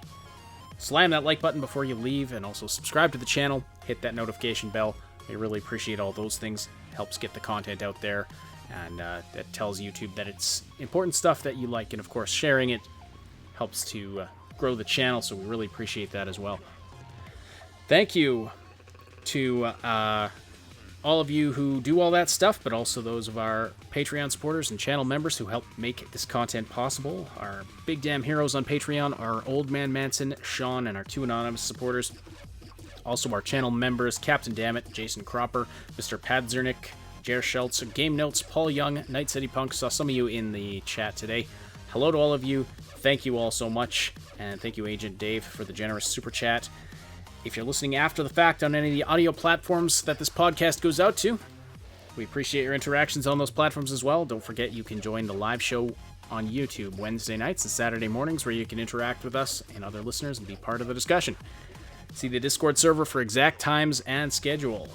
slam that like button before you leave, and also subscribe to the channel, hit that notification bell. We really appreciate all those things. Helps get the content out there, and that tells YouTube that it's important stuff that you like, and of course sharing it helps to grow the channel, so we really appreciate that as well. Thank you to all of you who do all that stuff, but also those of our Patreon supporters and channel members who help make this content possible. Our big damn heroes on Patreon are Old Man Manson, Sean, and our 2 anonymous supporters. Also our channel members, Captain Dammit, Jason Cropper, Mr. Padzernik, Jer Schultz, Game Notes, Paul Young, Night City Punk. Saw some of you in the chat today. Hello to all of you. Thank you all so much, and thank you, Agent Dave, for the generous super chat. If you're listening after the fact on any of the audio platforms that this podcast goes out to, we appreciate your interactions on those platforms as well. Don't forget you can join the live show on YouTube Wednesday nights and Saturday mornings, where you can interact with us and other listeners and be part of the discussion. See the Discord server for exact times and schedule.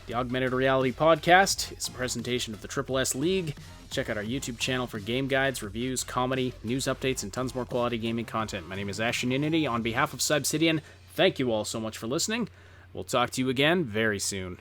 The Augmented Reality podcast is a presentation of the Triple S League. Check out our YouTube channel for game guides, reviews, comedy, news updates, and tons more quality gaming content. My name is Ashton Unity. On behalf of Subsidian, thank you all so much for listening. We'll talk to you again very soon.